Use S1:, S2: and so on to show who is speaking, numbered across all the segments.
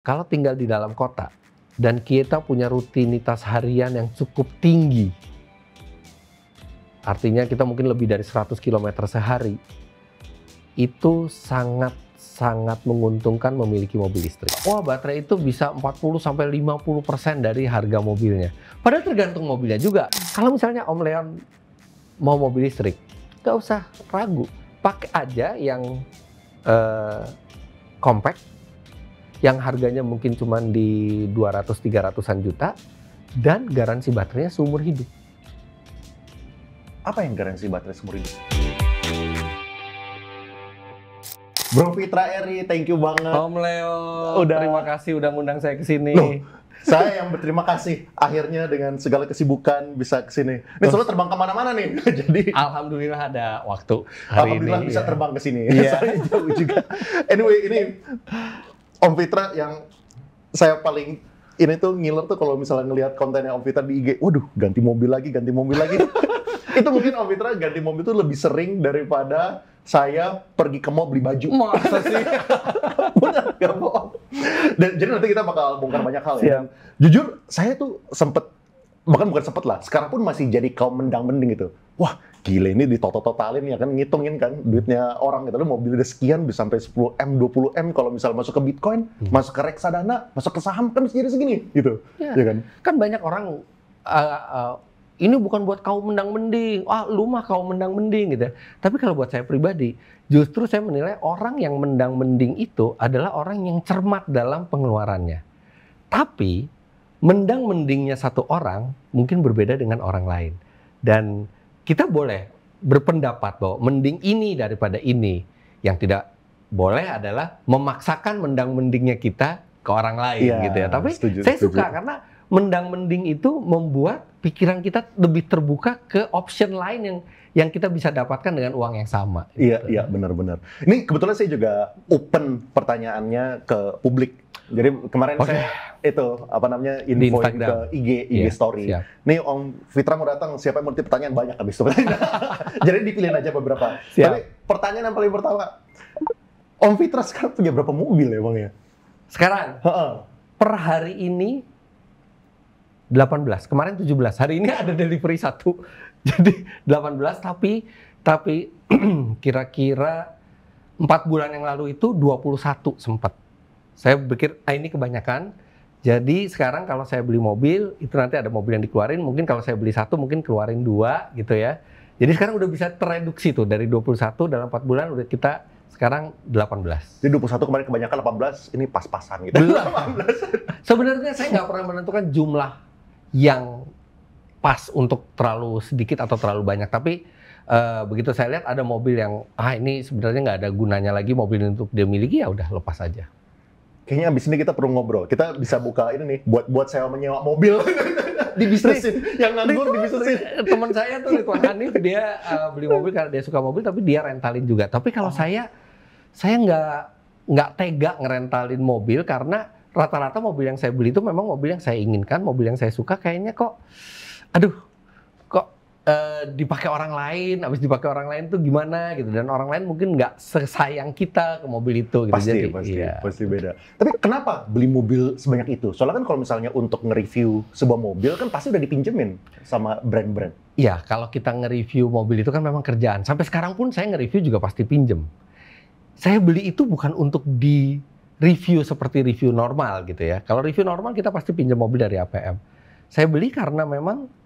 S1: Kalau tinggal di dalam kota dan kita punya rutinitas harian yang cukup tinggi, artinya kita mungkin lebih dari 100 km sehari, itu sangat menguntungkan memiliki mobil listrik. Wah, baterai itu bisa 40-50% dari harga mobilnya. Padahal tergantung mobilnya juga. Kalau misalnya Om Leon mau mobil listrik, nggak usah ragu. Pakai aja yang compact, yang harganya mungkin cuma di 200-300an juta, dan garansi baterainya seumur hidup.
S2: Apa yang garansi baterai seumur hidup? Bro Fitra Eri, thank you banget.
S1: Om Leo, terima kasih udah ngundang saya ke sini.
S2: Loh, saya yang berterima kasih. Akhirnya dengan segala kesibukan bisa ke sini. Ini soalnya terbang kemana-mana nih. Jadi
S1: alhamdulillah ada waktu hari
S2: alhamdulillah
S1: ini.
S2: Bisa terbang ke sini.
S1: Iya.
S2: Saya jauh juga. Anyway, ini Om Fitra yang saya paling ini tuh ngiler tuh kalau misalnya ngelihat kontennya Om Fitra di IG. Waduh, ganti mobil lagi. Itu mungkin Om Fitra ganti mobil tuh lebih sering daripada saya pergi ke mall beli baju.
S1: Masa sih?
S2: Benar, gak bohong. Jadi nanti kita bakal bongkar banyak hal ya. Dan jujur, saya tuh bahkan bukan sempet lah, sekarang pun masih jadi kaum mendang-mending gitu. Wah, gila ini ditotal-totalin ya kan, ngitungin kan duitnya orang gitu. Mobil udah sekian bisa sampai 10M, 20M kalau misalnya masuk ke Bitcoin, masuk ke reksadana, masuk ke saham kan bisa jadi segini gitu.
S1: Ya
S2: kan?
S1: Kan banyak orang ini bukan buat kaum mendang-mending, lu mah kaum mendang-mending gitu. Tapi kalau buat saya pribadi, justru saya menilai orang yang mendang-mending itu adalah orang yang cermat dalam pengeluarannya. Tapi mendang-mendingnya satu orang mungkin berbeda dengan orang lain. Dan kita boleh berpendapat bahwa mending ini daripada ini. Yang tidak boleh adalah memaksakan mendang-mendingnya kita ke orang lain gitu ya. Tapi saya suka karena mendang-mending itu membuat pikiran kita lebih terbuka ke option lain yang kita bisa dapatkan dengan uang yang sama.
S2: Iya, iya, benar-benar. Ini kebetulan saya juga open pertanyaannya ke publik. Jadi kemarin saya info ke IG story. Siap. Nih Om Fitra mau datang, siapa yang mau pertanyaan banyak habis itu. Jadi dipilihin aja beberapa.
S1: Siap.
S2: Tapi pertanyaan yang paling pertama, Om Fitra sekarang punya berapa mobil ya Bang ya?
S1: Sekarang? Per hari ini 18, kemarin 17, hari ini ada delivery 1, jadi 18, tapi kira-kira 4 bulan yang lalu itu 21 sempat. Saya pikir, ini kebanyakan, jadi sekarang kalau saya beli mobil, itu nanti ada mobil yang dikeluarin, mungkin kalau saya beli 1, mungkin keluarin 2 gitu ya. Jadi sekarang udah bisa tereduksi tuh, dari 21 dalam 4 bulan udah kita sekarang 18.
S2: Jadi 21 kemarin kebanyakan, 18 ini pas-pasan gitu.
S1: 18. Sebenarnya saya nggak pernah menentukan jumlah yang pas untuk terlalu sedikit atau terlalu banyak, tapi begitu saya lihat ada mobil yang ini sebenarnya nggak ada gunanya lagi mobil untuk dia miliki, ya udah lepas aja.
S2: Kayaknya abis ini kita perlu ngobrol, kita bisa buka ini nih buat sewa menyewa mobil di bisnisin, yang nganggur di bisnisin.
S1: Teman saya tuh Ridwan Hanif, dia beli mobil karena dia suka mobil, tapi dia rentalin juga. Tapi kalau saya nggak tega ngerentalin mobil karena rata-rata mobil yang saya beli itu memang mobil yang saya inginkan, mobil yang saya suka. Kayaknya kok dipakai orang lain, habis dipakai orang lain tuh gimana gitu, dan orang lain mungkin nggak sesayang kita ke mobil itu gitu.
S2: Pasti beda. Tapi kenapa beli mobil sebanyak itu? Soalnya kan kalau misalnya untuk nge-review sebuah mobil kan pasti udah dipinjemin sama brand-brand.
S1: Iya, kalau kita nge-review mobil itu kan memang kerjaan. Sampai sekarang pun saya nge-review juga pasti pinjem. Saya beli itu bukan untuk di review seperti review normal gitu ya. Kalau review normal kita pasti pinjam mobil dari APM. Saya beli karena memang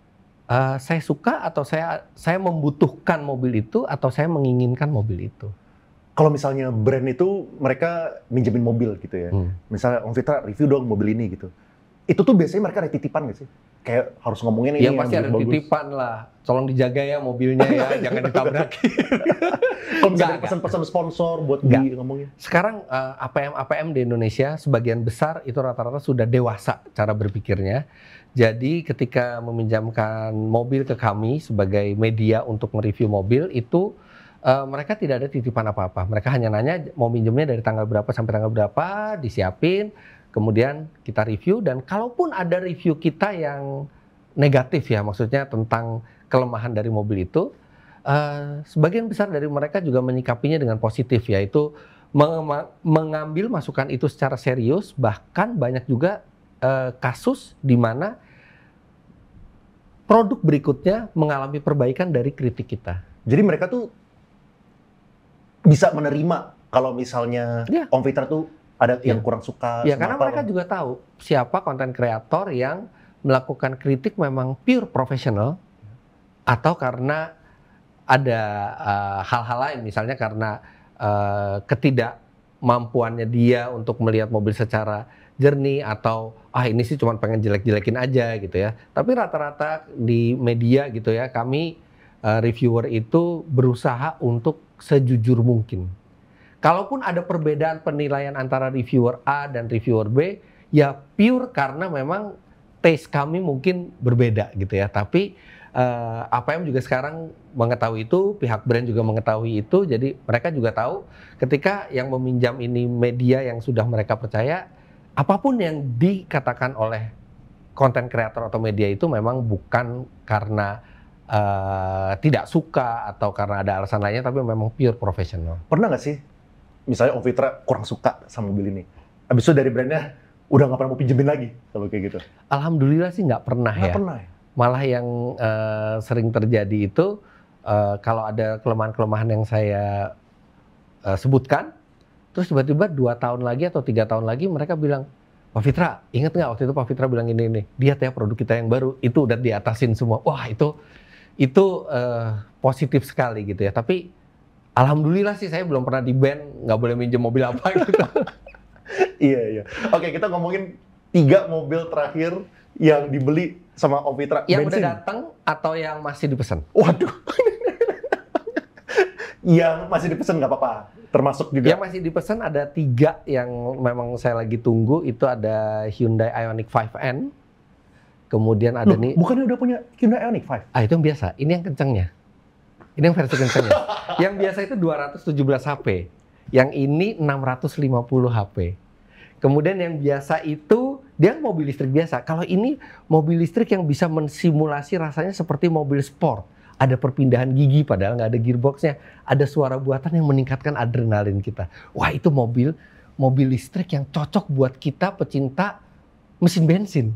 S1: saya suka atau saya membutuhkan mobil itu atau saya menginginkan mobil itu.
S2: Kalau misalnya brand itu mereka minjemin mobil gitu ya. Misalnya Om Fitra review dong mobil ini gitu. Itu tuh biasanya mereka ada titipan nggak sih? Kayak harus ngomongin ini
S1: yang pasti ada titipan lah. Tolong dijaga ya mobilnya ya, jangan ditabrakin.
S2: Kalau misalnya pesan-pesan sponsor buat ngomongin.
S1: Sekarang APM di Indonesia sebagian besar itu rata-rata sudah dewasa cara berpikirnya. Jadi ketika meminjamkan mobil ke kami sebagai media untuk mereview mobil itu mereka tidak ada titipan apa-apa. Mereka hanya nanya mau minjemnya dari tanggal berapa sampai tanggal berapa, disiapin. Kemudian kita review, dan kalaupun ada review kita yang negatif ya, maksudnya tentang kelemahan dari mobil itu, sebagian besar dari mereka juga menyikapinya dengan positif, yaitu mengambil masukan itu secara serius, bahkan banyak juga kasus di mana produk berikutnya mengalami perbaikan dari kritik kita.
S2: Jadi mereka tuh bisa menerima kalau misalnya Om Fitra tuh ada yang kurang suka.
S1: Ya, karena mereka juga tahu siapa konten kreator yang melakukan kritik memang pure profesional atau karena ada hal-hal lain, misalnya karena ketidakmampuannya dia untuk melihat mobil secara jernih, atau ini sih cuma pengen jelek-jelekin aja gitu ya. Tapi rata-rata di media gitu ya, kami reviewer itu berusaha untuk sejujur mungkin. Kalaupun ada perbedaan penilaian antara reviewer A dan reviewer B, ya pure karena memang taste kami mungkin berbeda gitu ya. Tapi APM juga sekarang mengetahui itu, pihak brand juga mengetahui itu, jadi mereka juga tahu ketika yang meminjam ini media yang sudah mereka percaya, apapun yang dikatakan oleh konten kreator atau media itu memang bukan karena tidak suka atau karena ada alasan lainnya, tapi memang pure profesional.
S2: Pernah nggak sih, misalnya Om Fitra kurang suka sama mobil ini, habis itu dari brandnya udah nggak pernah mau pinjemin lagi, kalau kayak gitu?
S1: Alhamdulillah sih nggak pernah ya.
S2: Pernah ya?
S1: Malah yang sering terjadi itu kalau ada kelemahan-kelemahan yang saya sebutkan, terus tiba-tiba 2 tahun lagi atau 3 tahun lagi mereka bilang, Pak Fitra, ingat nggak waktu itu Pak Fitra bilang ini, lihat ya produk kita yang baru, itu udah diatasin semua. Wah itu positif sekali gitu ya. Tapi alhamdulillah sih saya belum pernah di-ban, nggak boleh minjem mobil apa gitu.
S2: Iya. Oke, kita ngomongin 3 mobil terakhir yang dibeli sama Om Fitra.
S1: Yang udah datang atau yang masih dipesan?
S2: Waduh. Yang masih dipesan nggak apa-apa, termasuk juga.
S1: Yang masih dipesan ada 3 yang memang saya lagi tunggu. Itu ada Hyundai Ioniq 5N. Kemudian ada nih.
S2: Bukannya udah punya Hyundai Ioniq 5?
S1: Itu yang biasa. Ini yang kencangnya. Ini yang versi kencangnya. Yang biasa itu 217 HP. Yang ini 650 HP. Kemudian yang biasa itu dia mobil listrik biasa. Kalau ini mobil listrik yang bisa mensimulasi rasanya seperti mobil sport. Ada perpindahan gigi padahal nggak ada gearboxnya. Ada suara buatan yang meningkatkan adrenalin kita. Wah itu mobil listrik yang cocok buat kita pecinta mesin bensin.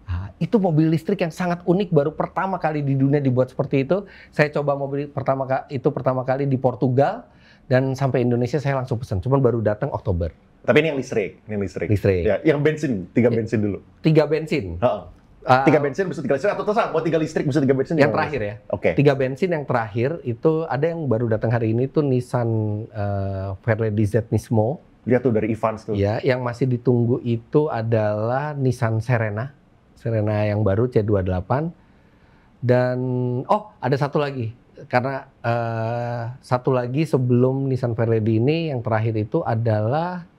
S1: Nah, itu mobil listrik yang sangat unik, baru pertama kali di dunia dibuat seperti itu. Saya coba mobil pertama kali di Portugal dan sampai Indonesia saya langsung pesan. Cuman baru datang Oktober.
S2: Tapi ini yang listrik.
S1: Listrik.
S2: Ya, yang bensin, 3 bensin dulu.
S1: 3 bensin.
S2: 3 bensin bisa 3 listrik atau terserah mau 3 listrik bisa 3 bensin.
S1: Yang terakhir ya.
S2: Oke.
S1: 3 bensin yang terakhir itu ada yang baru datang hari ini tuh Nissan Fairlady Z Nismo.
S2: Lihat tuh dari Evans tuh.
S1: Ya, yang masih ditunggu itu adalah Nissan Serena yang baru C28. Dan ada satu lagi. Karena satu lagi sebelum Nissan Fairlady ini yang terakhir itu adalah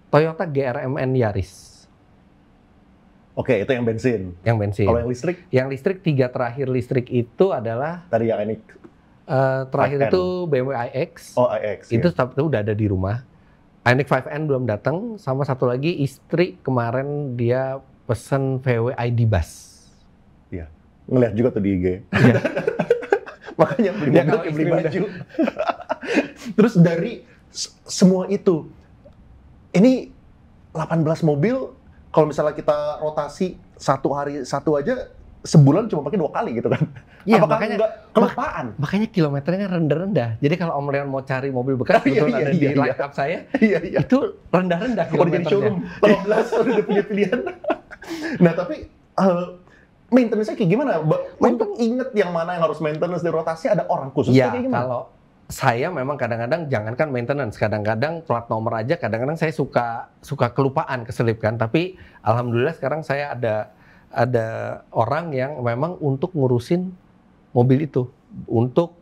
S1: Toyota GR-MN Yaris.
S2: Oke, itu yang bensin.
S1: Yang bensin.
S2: Kalau yang listrik?
S1: Yang listrik 3 terakhir listrik itu adalah
S2: tadi yang ini.
S1: Terakhir 5N. Itu BMW iX.
S2: iX.
S1: Itu udah ada di rumah. Ioniq 5N belum datang. Sama satu lagi istri kemarin dia pesen VW ID Bus.
S2: Iya. Ngeliat juga tuh di IG. Iya. Makanya beli baju. Terus dari semua itu, ini 18 mobil, kalau misalnya kita rotasi 1 hari 1 aja, sebulan cuma pakai 2 kali gitu kan?
S1: Iya,
S2: apakah nggak kelupaan?
S1: Makanya kilometernya rendah-rendah. Jadi kalau Om Leon mau cari mobil bekas, kebetulan ada di line up saya, itu rendah-rendah kilometernya.
S2: Kalau di showroom 18 udah punya pilihan. Nah tapi maintenance-nya kayak gimana? Untuk inget yang mana yang harus maintenance di rotasi, ada orang khusus kayak gimana? Kalau
S1: saya memang kadang-kadang jangankan maintenance, kadang-kadang plat nomor aja, kadang-kadang saya suka kelupaan, keselip kan. Tapi alhamdulillah sekarang saya ada orang yang memang untuk ngurusin mobil itu, untuk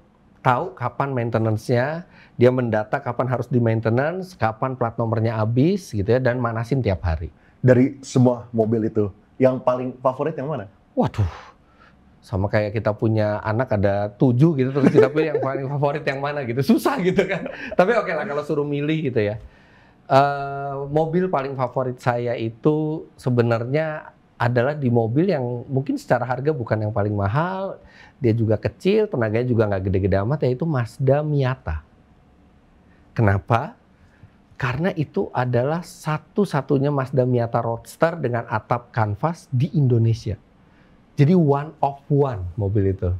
S1: tahu kapan maintenance-nya, dia mendata kapan harus di maintenance, kapan plat nomornya habis gitu ya, dan manasin tiap hari.
S2: Dari semua mobil itu, yang paling favorit yang mana?
S1: Waduh, sama kayak kita punya anak ada 7 gitu, terus kita pilih yang paling favorit yang mana gitu, susah gitu kan. Tapi oke lah kalau suruh milih gitu ya. Mobil paling favorit saya itu sebenarnya adalah di mobil yang mungkin secara harga bukan yang paling mahal, dia juga kecil, tenaganya juga nggak gede-gede amat, yaitu Mazda Miata. Kenapa? Karena itu adalah satu-satunya Mazda Miata Roadster dengan atap kanvas di Indonesia. Jadi one of one mobil itu.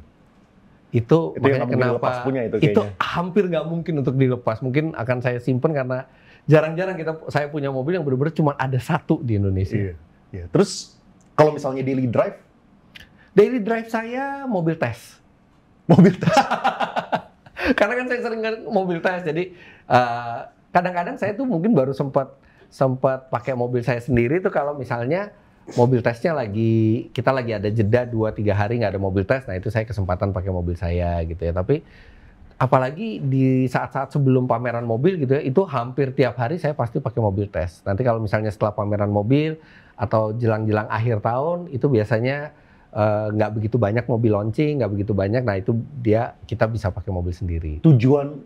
S1: Itu makanya kenapa
S2: punya itu
S1: hampir nggak mungkin untuk dilepas. Mungkin akan saya simpen karena jarang-jarang saya punya mobil yang benar-benar cuma ada satu di Indonesia.
S2: Iya. Iya. Terus kalau misalnya daily drive?
S1: Daily drive saya mobil tes.
S2: Mobil tes?
S1: Karena kan saya sering mobil tes, jadi kadang-kadang saya tuh mungkin baru sempat pakai mobil saya sendiri tuh kalau misalnya mobil tesnya kita lagi ada jeda 2-3 hari nggak ada mobil tes, nah itu saya kesempatan pakai mobil saya gitu ya. Tapi apalagi di saat-saat sebelum pameran mobil gitu ya, itu hampir tiap hari saya pasti pakai mobil tes. Nanti kalau misalnya setelah pameran mobil atau jelang-jelang akhir tahun itu biasanya nggak begitu banyak mobil launching, nggak begitu banyak, nah itu kita bisa pakai mobil sendiri.
S2: Tujuan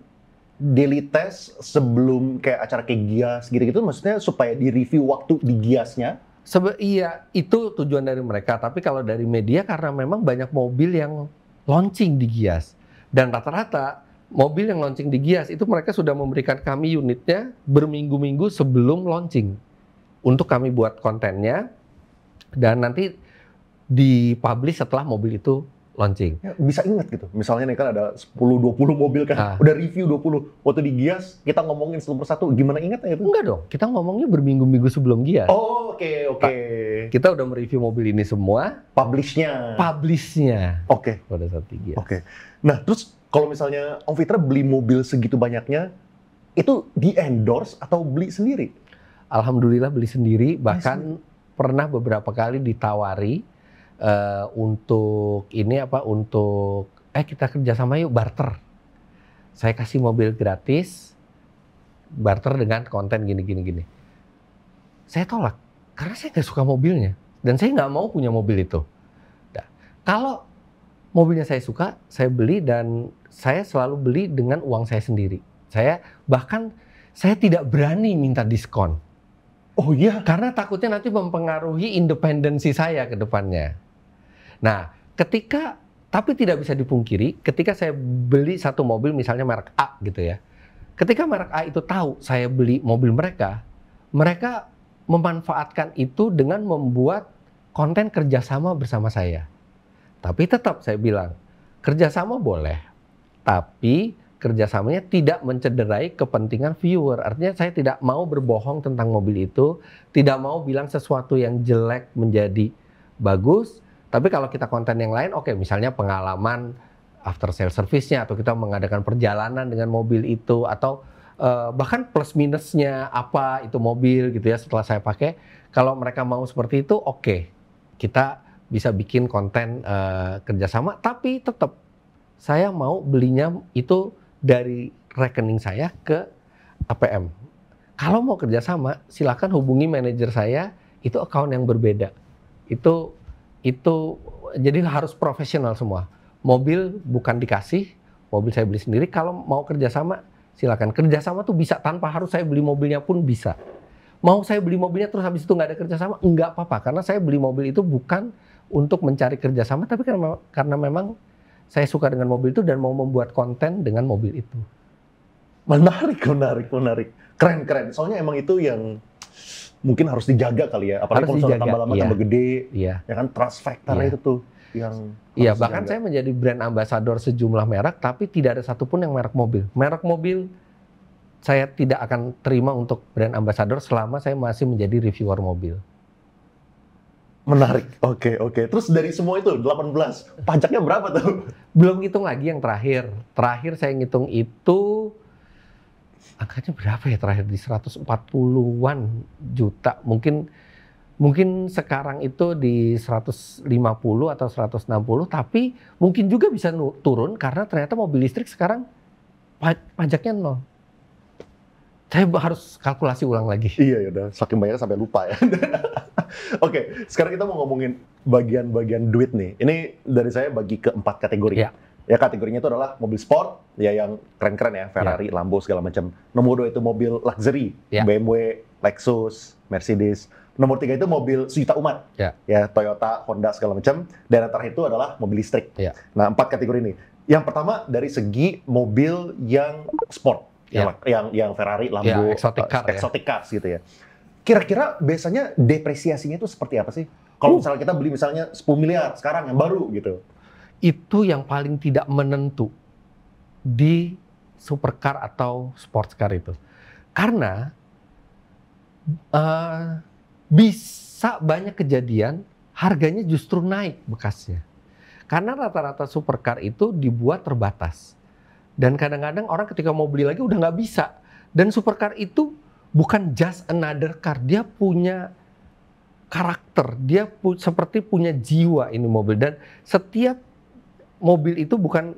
S2: daily test sebelum kayak acara kayak Gias gitu-gitu maksudnya supaya di-review waktu di Giasnya?
S1: Iya, itu tujuan dari mereka. Tapi kalau dari media karena memang banyak mobil yang launching di Gias. Dan rata-rata mobil yang launching di Gias itu mereka sudah memberikan kami unitnya berminggu-minggu sebelum launching. Untuk kami buat kontennya dan nanti dipublish setelah mobil itu launching.
S2: Ya, bisa ingat gitu. Misalnya nih kan ada 10-20 mobil kan, udah review 20. Waktu di Gias kita ngomongin satu persatu, gimana ingatnya itu?
S1: Enggak dong, kita ngomongnya berminggu-minggu sebelum Gias.
S2: Oh, oke.
S1: Kita udah mereview mobil ini semua.
S2: Publishnya.
S1: Oke. Pada saat di Gias.
S2: Oke. Nah, terus kalau misalnya Om Fitra beli mobil segitu banyaknya, itu di-endorse atau beli sendiri?
S1: Alhamdulillah beli sendiri, bahkan pernah beberapa kali ditawari untuk kita kerjasama yuk, barter. Saya kasih mobil gratis, barter dengan konten gini. Saya tolak, karena saya nggak suka mobilnya. Dan saya nggak mau punya mobil itu. Nah, kalau mobilnya saya suka, saya beli dan saya selalu beli dengan uang saya sendiri. Saya tidak berani minta diskon.
S2: Oh iya?
S1: Karena takutnya nanti mempengaruhi independensi saya ke depannya. Nah, tapi tidak bisa dipungkiri, ketika saya beli satu mobil misalnya merek A gitu ya. Ketika merek A itu tahu saya beli mobil mereka memanfaatkan itu dengan membuat konten kerjasama bersama saya. Tapi tetap saya bilang, kerjasama boleh, tapi kerjasamanya tidak mencederai kepentingan viewer. Artinya saya tidak mau berbohong tentang mobil itu, tidak mau bilang sesuatu yang jelek menjadi bagus. Tapi kalau kita konten yang lain, oke, misalnya pengalaman after sale service-nya, atau kita mengadakan perjalanan dengan mobil itu, atau bahkan plus minusnya apa itu mobil gitu ya setelah saya pakai. Kalau mereka mau seperti itu, oke, kita bisa bikin konten kerjasama, tapi tetap saya mau belinya itu dari rekening saya ke APM. Kalau mau kerjasama, silakan hubungi manajer saya, itu account yang berbeda. Itu jadi harus profesional semua. Mobil bukan dikasih, mobil saya beli sendiri. Kalau mau kerjasama, silakan. Kerjasama tuh bisa tanpa harus saya beli mobilnya pun bisa. Mau saya beli mobilnya terus habis itu nggak ada kerjasama, enggak apa-apa. Karena saya beli mobil itu bukan untuk mencari kerjasama, tapi karena memang saya suka dengan mobil itu dan mau membuat konten dengan mobil itu.
S2: Menarik. Keren. Soalnya emang itu yang mungkin harus dijaga kali ya, apalagi kalau tambah lama tambah gede, ya kan trust factor itu tuh yang
S1: bahkan saya menjadi brand ambassador sejumlah merek, tapi tidak ada satupun yang merek mobil. Merek mobil saya tidak akan terima untuk brand ambassador selama saya masih menjadi reviewer mobil.
S2: Menarik, oke. Terus dari semua itu 18, pajaknya berapa tuh?
S1: Belum ngitung lagi yang terakhir. Terakhir saya ngitung itu angkanya berapa ya terakhir, di 140-an juta. Mungkin sekarang itu di 150 atau 160, tapi mungkin juga bisa turun karena ternyata mobil listrik sekarang pajaknya 0. Saya harus kalkulasi ulang lagi.
S2: Iya, udah saking banyaknya sampai lupa ya. Oke, sekarang kita mau ngomongin bagian-bagian duit nih. Ini dari saya bagi ke 4 kategori. Ya, kategorinya itu adalah mobil sport, ya yang keren-keren ya, Ferrari, Lambo segala macam. Nomor 2 itu mobil luxury, BMW, Lexus, Mercedes. Nomor 3 itu mobil sejuta umat, ya Toyota, Honda segala macam. Dan yang terakhir itu adalah mobil listrik. Nah, 4 kategori ini. Yang pertama dari segi mobil yang sport. yang Ferrari, Lambo, exotic cars gitu ya. Kira-kira biasanya depresiasinya itu seperti apa sih? Kalau misalnya kita beli misalnya 10 miliar sekarang yang baru gitu.
S1: Itu yang paling tidak menentu di supercar atau sports car itu. Karena bisa banyak kejadian harganya justru naik bekasnya. Karena rata-rata supercar itu dibuat terbatas. Dan kadang-kadang orang ketika mau beli lagi udah nggak bisa. Dan supercar itu bukan just another car, dia punya karakter, dia seperti punya jiwa ini mobil. Dan setiap mobil itu bukan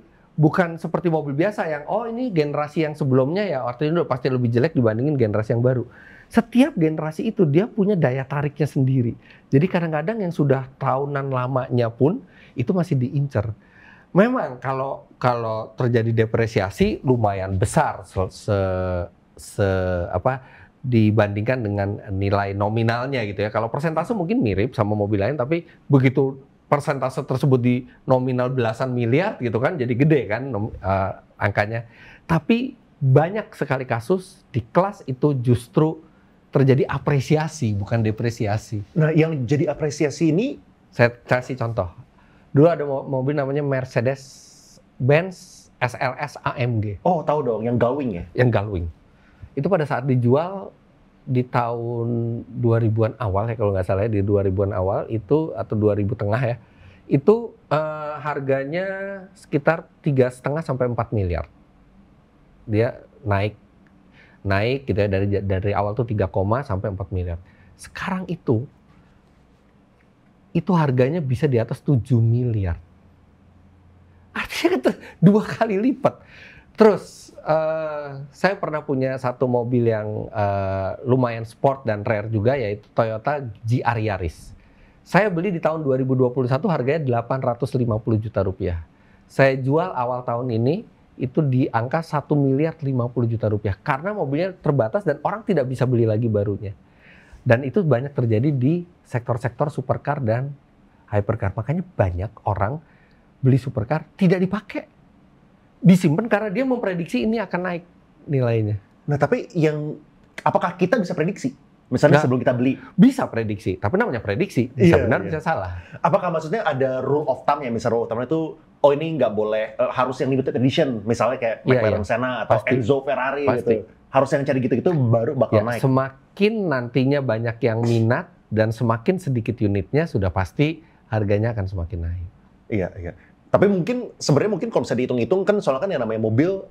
S1: seperti mobil biasa yang ini generasi yang sebelumnya ya artinya udah pasti lebih jelek dibandingin generasi yang baru. Setiap generasi itu dia punya daya tariknya sendiri. Jadi kadang-kadang yang sudah tahunan lamanya pun itu masih diincer. Memang kalau terjadi depresiasi lumayan besar dibandingkan dengan nilai nominalnya gitu ya. Kalau persentase mungkin mirip sama mobil lain, tapi begitu persentase tersebut di nominal belasan miliar gitu kan, jadi gede kan angkanya. Tapi banyak sekali kasus di kelas itu justru terjadi apresiasi, bukan depresiasi.
S2: Nah, yang jadi apresiasi ini,
S1: saya kasih contoh. Dulu ada mobil namanya Mercedes-Benz SLS AMG.
S2: Oh, tahu dong, yang Gullwing ya?
S1: Yang Gullwing. Itu pada saat dijual di tahun 2000-an awal ya kalau nggak salah ya, di 2000-an awal itu atau 2000 tengah ya. Itu harganya sekitar 3,5 sampai 4 miliar. Dia naik gitu ya dari awal tuh 3, sampai 4 miliar. Sekarang itu harganya bisa di atas 7 miliar. Artinya kan 2 kali lipat. Terus saya pernah punya satu mobil yang lumayan sport dan rare juga, yaitu Toyota GR Yaris. Saya beli di tahun 2021 harganya 850 juta rupiah. Saya jual awal tahun ini itu di angka 1 miliar 50 juta rupiah. Karena mobilnya terbatas dan orang tidak bisa beli lagi barunya. Dan itu banyak terjadi di sektor-sektor supercar dan hypercar. Makanya banyak orang beli supercar tidak dipakai. Disimpan karena dia memprediksi ini akan naik nilainya.
S2: Nah, tapi apakah kita bisa prediksi? Misalnya sebelum kita beli.
S1: Bisa prediksi, tapi namanya prediksi. Bisa benar, bisa salah.
S2: Apakah maksudnya ada rule of thumb ya? Misalnya rule of thumb itu, ini nggak boleh, harus yang limited edition. Misalnya kayak McLaren Senna atau Enzo Ferrari gitu. Harus yang cari gitu-gitu baru bakal naik.
S1: Semakin nantinya banyak yang minat dan semakin sedikit unitnya, sudah pasti harganya akan semakin naik.
S2: Iya. Tapi sebenarnya kalau bisa dihitung-hitung kan soalnya kan yang namanya mobil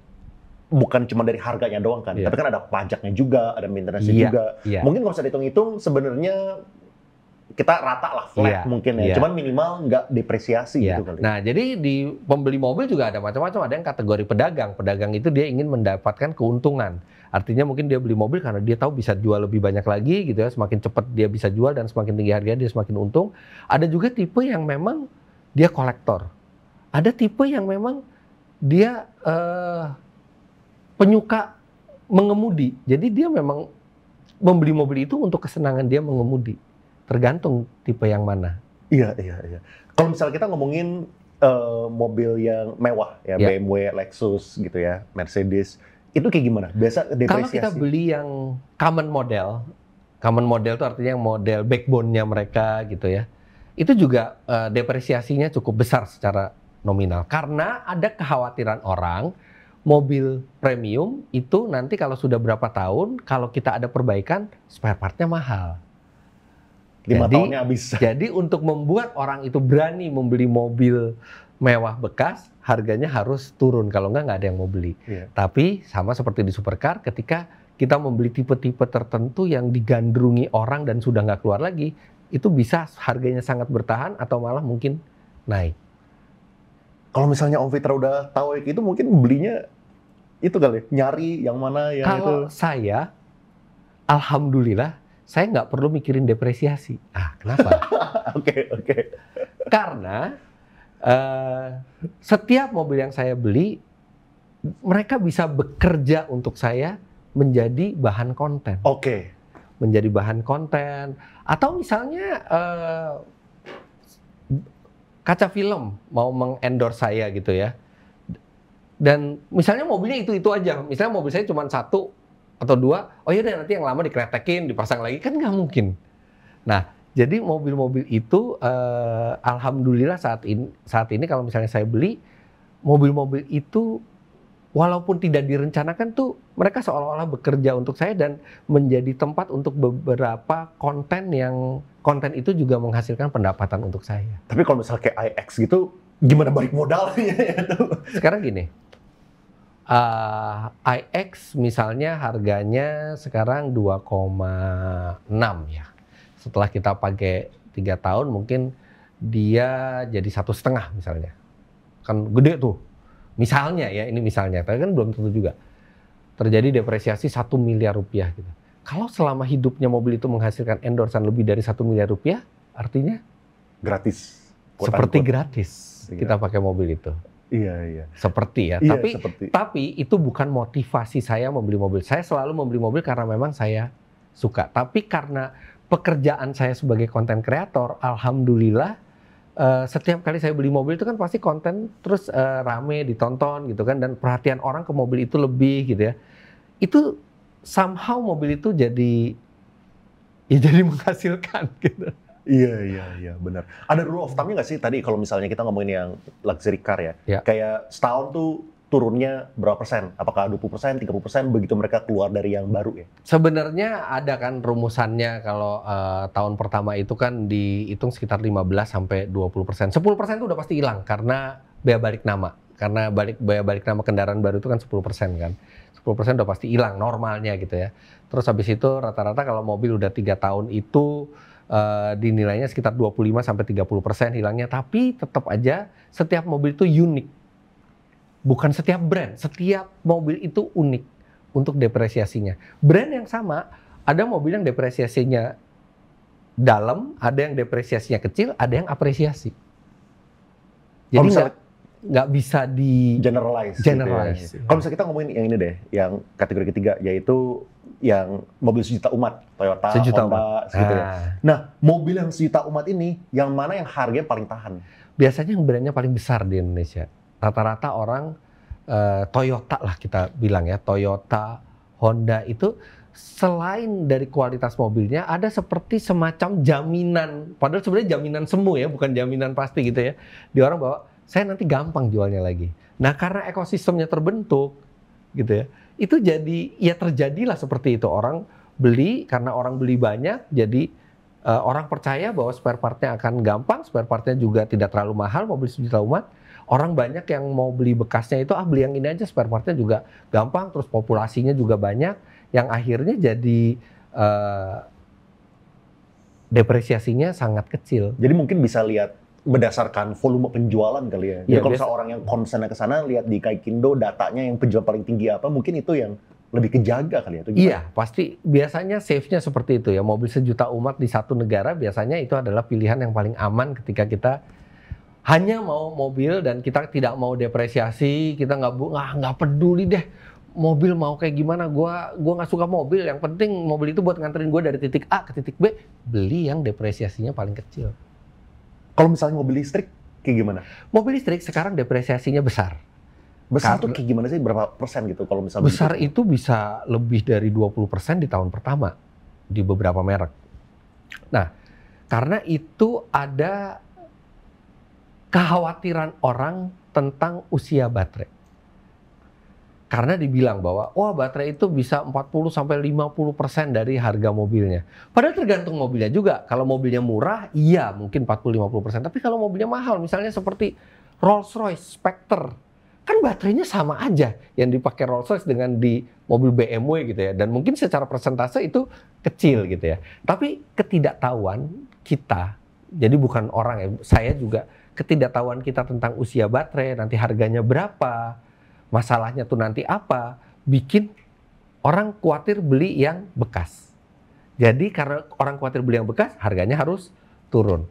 S2: bukan cuma dari harganya doang kan, tapi kan ada pajaknya juga, ada maintenance-nya juga. Mungkin kalau bisa dihitung-hitung sebenarnya kita rata lah flat mungkin ya, cuman minimal nggak depresiasi gitu kali.
S1: Nah, jadi di pembeli mobil juga ada macam-macam, ada yang kategori pedagang. Pedagang itu dia ingin mendapatkan keuntungan. Artinya mungkin dia beli mobil karena dia tahu bisa jual lebih banyak lagi gitu ya, semakin cepat dia bisa jual dan semakin tinggi harganya dia semakin untung. Ada juga tipe yang memang dia kolektor. Ada tipe yang memang dia penyuka mengemudi. Jadi dia memang membeli mobil itu untuk kesenangan dia mengemudi. Tergantung tipe yang mana.
S2: Iya. Kalau misalnya kita ngomongin mobil yang mewah ya, BMW, Lexus gitu ya, Mercedes, itu kayak gimana? Biasa depresiasi?
S1: Kalau kita beli yang common model itu artinya yang model backbone-nya mereka gitu ya, itu juga depresiasinya cukup besar secara nominal. Karena ada kekhawatiran orang, mobil premium itu nanti kalau sudah berapa tahun, kalau kita ada perbaikan, spare part-nya mahal.
S2: 5 tahunnya habis.
S1: Jadi untuk membuat orang itu berani membeli mobil mewah bekas, harganya harus turun. Kalau nggak ada yang mau beli. Tapi sama seperti di supercar, ketika kita membeli tipe-tipe tertentu yang digandrungi orang dan sudah nggak keluar lagi, itu bisa harganya sangat bertahan atau malah mungkin naik.
S2: Kalau misalnya Om Fitra udah tahu itu mungkin belinya itu kali, nyari yang mana yang itu.
S1: Kalau saya, alhamdulillah, saya nggak perlu mikirin depresiasi. Kenapa?
S2: Oke.
S1: Karena setiap mobil yang saya beli, mereka bisa bekerja untuk saya menjadi bahan konten.
S2: Oke.
S1: Menjadi bahan konten. Atau misalnya kaca film mau mengendorse saya gitu ya. Dan misalnya mobilnya itu aja, misalnya mobil saya cuma 1 atau 2, oh yaudah nanti yang lama dikretekin, dipasang lagi, kan nggak mungkin. Nah, jadi mobil-mobil itu alhamdulillah saat ini kalau misalnya saya beli, mobil-mobil itu walaupun tidak direncanakan tuh mereka seolah-olah bekerja untuk saya dan menjadi tempat untuk beberapa konten itu juga menghasilkan pendapatan untuk saya.
S2: Tapi kalau misalnya kayak iX gitu, gimana balik modalnya itu?
S1: Sekarang gini, iX misalnya harganya sekarang 2,6 ya. Setelah kita pakai 3 tahun mungkin dia jadi 1,5 misalnya. Kan gede tuh. Misalnya ya, ini misalnya, tapi kan belum tentu juga. Terjadi depresiasi 1 miliar rupiah gitu. Kalau selama hidupnya mobil itu menghasilkan endorsan lebih dari 1 miliar rupiah, artinya
S2: gratis.
S1: Seperti gratis kita pakai mobil itu.
S2: Iya.
S1: Seperti ya,
S2: iya,
S1: tapi itu bukan motivasi saya membeli mobil. Saya selalu membeli mobil karena memang saya suka. Tapi karena pekerjaan saya sebagai konten kreator, alhamdulillah setiap kali saya beli mobil itu kan pasti konten terus rame ditonton gitu kan, dan perhatian orang ke mobil itu lebih gitu ya. Itu somehow mobil itu jadi menghasilkan gitu.
S2: Iya, benar. Ada rule of thumb-nya nggak sih tadi kalau misalnya kita ngomongin yang luxury car ya? Kayak setahun tuh turunnya berapa persen? Apakah 20%, 30% begitu mereka keluar dari yang baru ya?
S1: Sebenarnya ada kan rumusannya kalau tahun pertama itu kan dihitung sekitar 15-20%. 10% itu udah pasti hilang karena bea balik nama. Karena bea balik nama kendaraan baru itu kan 10% kan. 10% udah pasti hilang normalnya gitu ya. Terus habis itu rata-rata kalau mobil udah 3 tahun itu dinilainya sekitar 25-30% hilangnya, tapi tetap aja setiap mobil itu unik. Bukan setiap brand, setiap mobil itu unik untuk depresiasinya. Brand yang sama, ada mobil yang depresiasinya dalam, ada yang depresiasinya kecil, ada yang apresiasi. Jadi nggak bisa di
S2: generalize.
S1: Gitu ya.
S2: Kalau misalnya kita ngomongin yang ini deh, yang kategori ketiga, yaitu yang mobil sejuta umat, Toyota, Honda, gitu ya. Nah, mobil yang sejuta umat ini, yang mana yang harganya paling tahan?
S1: Biasanya yang brandnya paling besar di Indonesia. Rata-rata orang Toyota lah kita bilang ya, Toyota, Honda itu selain dari kualitas mobilnya, ada seperti semacam jaminan, padahal sebenarnya jaminan semu ya, bukan jaminan pasti gitu ya. Di orang bahwa saya nanti gampang jualnya lagi. Nah, karena ekosistemnya terbentuk gitu ya, itu jadi ya terjadilah seperti itu. Orang beli karena orang beli banyak, jadi orang percaya bahwa spare partnya akan gampang, spare partnya juga tidak terlalu mahal, mobil sejuta umat. Orang banyak yang mau beli bekasnya itu, beli yang ini aja, spare partnya juga gampang, terus populasinya juga banyak, yang akhirnya jadi depresiasinya sangat kecil.
S2: Jadi mungkin bisa lihat berdasarkan volume penjualan kali ya. Jadi kalau misalnya orang yang concern ke sana lihat di Gaikindo datanya yang penjualan paling tinggi apa, mungkin itu yang lebih kejaga kali ya.
S1: Iya, pasti biasanya safe-nya seperti itu ya. Mobil sejuta umat di satu negara biasanya itu adalah pilihan yang paling aman ketika kita hanya mau mobil dan kita tidak mau depresiasi, kita nggak peduli deh mobil mau kayak gimana, gua nggak suka mobil, yang penting mobil itu buat nganterin gue dari titik A ke titik B, beli yang depresiasinya paling kecil.
S2: Kalau misalnya mobil listrik, kayak gimana?
S1: Mobil listrik sekarang depresiasinya besar.
S2: Besar tuh kayak gimana sih? Berapa persen gitu kalau misalnya?
S1: Besar itu bisa lebih dari 20% di tahun pertama di beberapa merek. Nah, karena itu ada kekhawatiran orang tentang usia baterai. Karena dibilang bahwa, wah baterai itu bisa 40-50% dari harga mobilnya. Padahal tergantung mobilnya juga. Kalau mobilnya murah, iya mungkin 40-50%. Tapi kalau mobilnya mahal, misalnya seperti Rolls-Royce Spectre, kan baterainya sama aja yang dipakai Rolls-Royce dengan di mobil BMW gitu ya. Dan mungkin secara persentase itu kecil gitu ya. Tapi ketidaktahuan kita, jadi bukan orang ya, saya juga, ketidaktahuan kita tentang usia baterai, nanti harganya berapa, masalahnya tuh nanti apa, bikin orang khawatir beli yang bekas. Jadi karena orang khawatir beli yang bekas, harganya harus turun.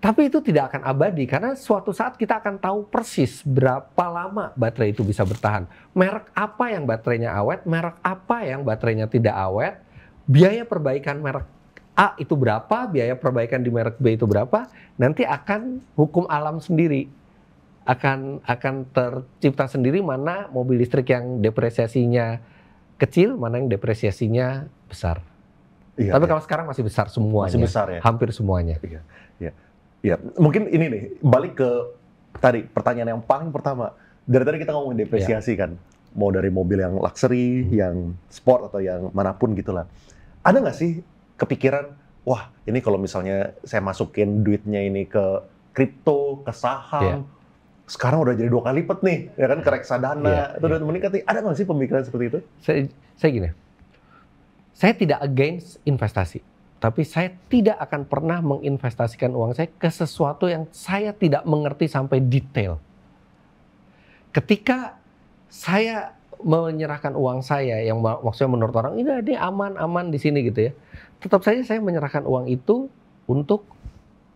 S1: Tapi itu tidak akan abadi, karena suatu saat kita akan tahu persis berapa lama baterai itu bisa bertahan. Merek apa yang baterainya awet, merek apa yang baterainya tidak awet, biaya perbaikan merek A itu berapa, biaya perbaikan di merek B itu berapa, nanti akan hukum alam sendiri. akan tercipta sendiri mana mobil listrik yang depresiasinya kecil, mana yang depresiasinya besar.
S2: Iya,
S1: Tapi
S2: iya.
S1: kalau sekarang masih besar semuanya.
S2: Masih besar ya?
S1: Hampir semuanya.
S2: Iya, iya. Ya, mungkin ini nih, balik ke tadi pertanyaan yang paling pertama. Dari tadi kita ngomongin depresiasi kan, mau dari mobil yang luxury, yang sport atau yang manapun gitulah. Ada nggak sih kepikiran, wah ini kalau misalnya saya masukin duitnya ini ke kripto, ke saham, sekarang udah jadi 2 kali lipat nih, ya kan, ke reksadana, itu udah meningkat nih. Ada nggak sih pemikiran seperti itu?
S1: Saya gini, saya tidak against investasi. Tapi saya tidak akan pernah menginvestasikan uang saya ke sesuatu yang saya tidak mengerti sampai detail. Ketika saya menyerahkan uang saya, yang maksudnya menurut orang, ini aman-aman di sini gitu ya. Tetap saja saya menyerahkan uang itu untuk